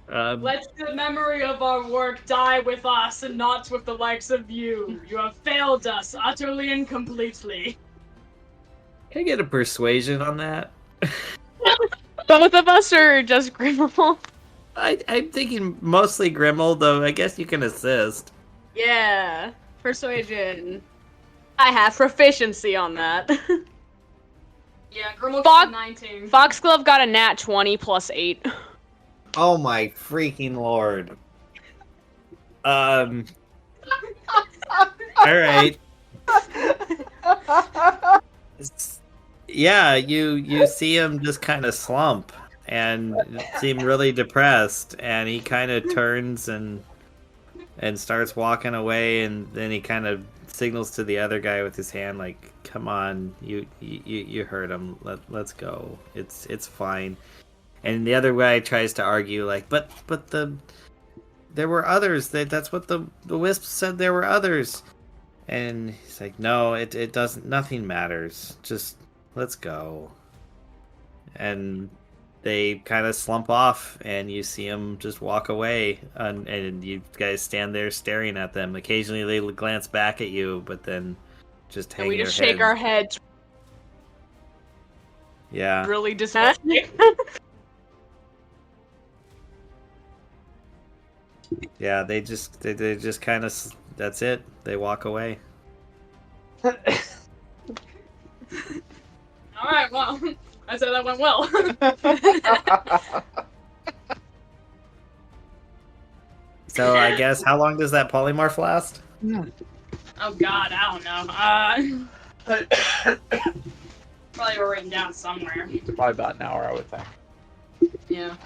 Let the memory of our work die with us and not with the likes of you. You have failed us utterly and completely. Can I get a persuasion on that? Both of us are just Grimmel? I'm thinking mostly Grimmel, though I guess you can assist. Yeah. Persuasion. I have proficiency on that. Yeah, Grimble Fuck. 19. Foxglove got a nat 20 plus 8. Oh my freaking lord. All right. Yeah, you see him just kind of slump and seem really depressed, and he kind of turns and starts walking away, and then he kind of signals to the other guy with his hand like, "Come on, you heard him. Let's go. It's fine." And the other guy tries to argue like, "But there were others. That's what the wisp said. There were others." And he's like, "No, it doesn't. Nothing matters. Just let's go." And they kind of slump off, and you see them just walk away, and you guys stand there staring at them. Occasionally, they glance back at you, but then just hang And we their just shake heads. our heads Yeah. really disappointed. Yeah, they just kind of, that's it. They walk away. Alright, well, I said that went well. So I guess, how long does that polymorph last? Oh god, I don't know. Probably were written down somewhere. Probably about an hour, I would think. Yeah.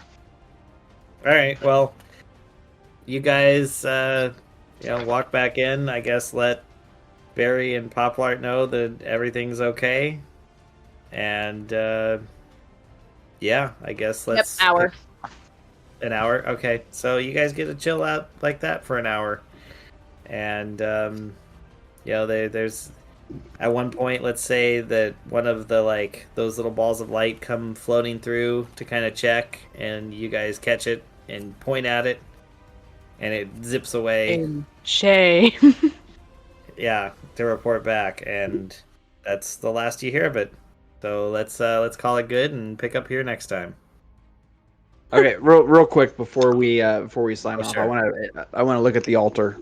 All right, well, you guys, walk back in. I guess let Barry and Poplart know that everything's okay, and yeah, I guess let's. Yep, hour. An hour, okay. So you guys get to chill out like that for an hour, and there's At one point, let's say that one of the those little balls of light come floating through to kind of check, and you guys catch it and point at it, and it zips away. And Shay. Yeah, to report back, and that's the last you hear of it. So let's call it good and pick up here next time. Okay, real quick before we sign off, sure. I want to look at the altar.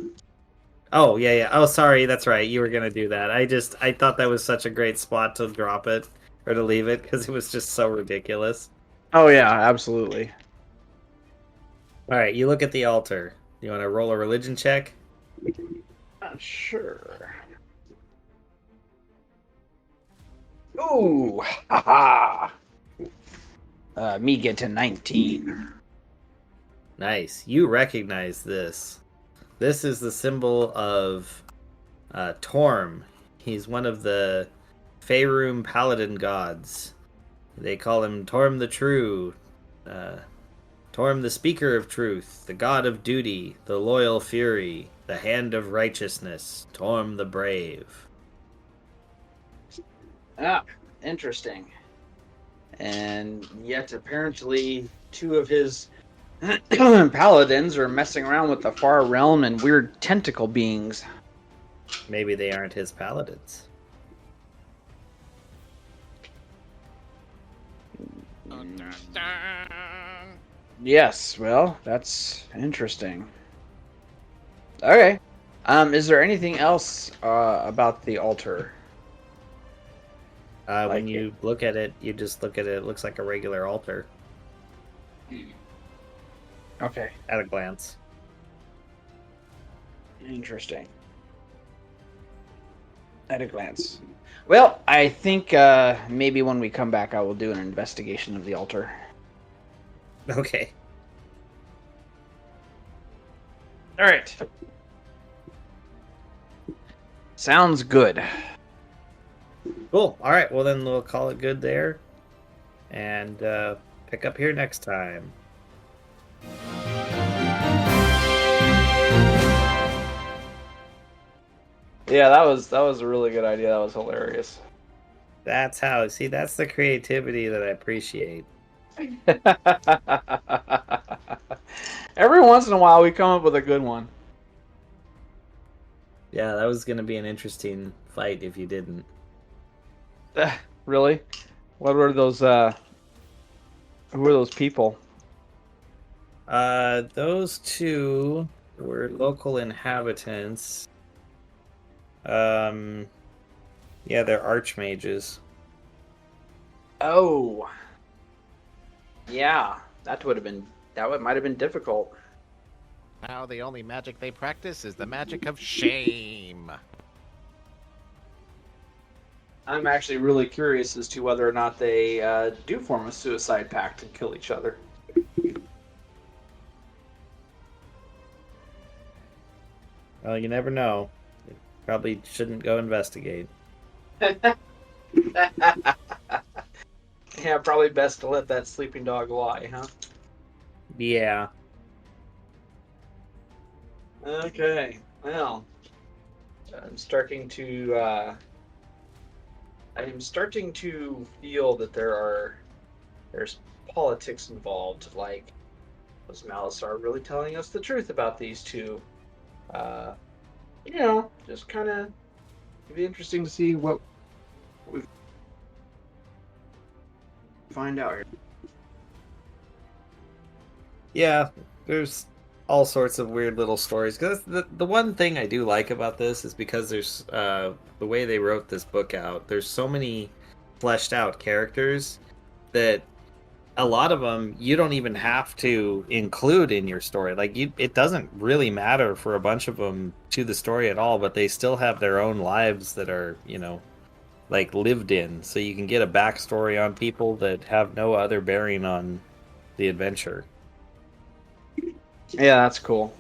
Oh yeah. Oh, sorry, that's right. You were gonna do that. I thought that was such a great spot to drop it or to leave it because it was just so ridiculous. Oh yeah, absolutely. All right, you look at the altar. You want to roll a religion check? Sure. Ooh, haha. Me get to 19. Nice. You recognize this. This is the symbol of Torm. He's one of the Faerun paladin gods. They call him Torm the True, Torm the Speaker of Truth, the God of Duty, the Loyal Fury, the Hand of Righteousness, Torm the Brave. Ah, interesting. And yet, apparently, two of his paladins are messing around with the far realm and weird tentacle beings. Maybe they aren't his paladins. Yes, well, that's interesting. Okay. Is there anything else about the altar? When you look at it, you just look at it. It looks like a regular altar. Okay. At a glance. Interesting. At a glance. Well, I think maybe when we come back, I will do an investigation of the altar. Okay. All right. Sounds good. Cool. All right. Well, then we'll call it good there, and pick up here next time. Yeah, that was a really good idea. That was hilarious. That's that's the creativity that I appreciate. Every once in a while, we come up with a good one. Yeah, that was going to be an interesting fight if you didn't. Really? What were those? Who were those people? Those two were local inhabitants. Yeah, they're archmages. Oh, yeah. That might have been difficult. Now the only magic they practice is the magic of shame. I'm actually really curious as to whether or not they do form a suicide pact and kill each other. Well, you never know. You probably shouldn't go investigate. Yeah, probably best to let that sleeping dog lie, huh? Yeah. Okay. Well, I'm starting to feel that there's politics involved. Like, was Malasar really telling us the truth about these two? Just kind of it'd be interesting to see what we find out here. Yeah, there's all sorts of weird little stories. Because the one thing I do like about this is because there's the way they wrote this book out. There's so many fleshed out characters that a lot of them you don't even have to include in your story. Like it doesn't really matter for a bunch of them to the story at all. But they still have their own lives that are like lived in. So you can get a backstory on people that have no other bearing on the adventure. Yeah, that's cool.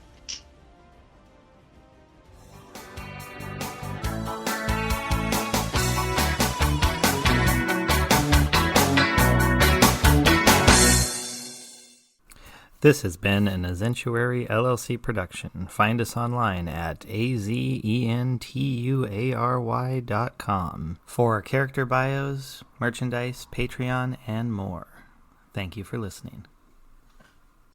This has been an Azentuary LLC production. Find us online at azentuary.com for our character bios, merchandise, Patreon, and more. Thank you for listening.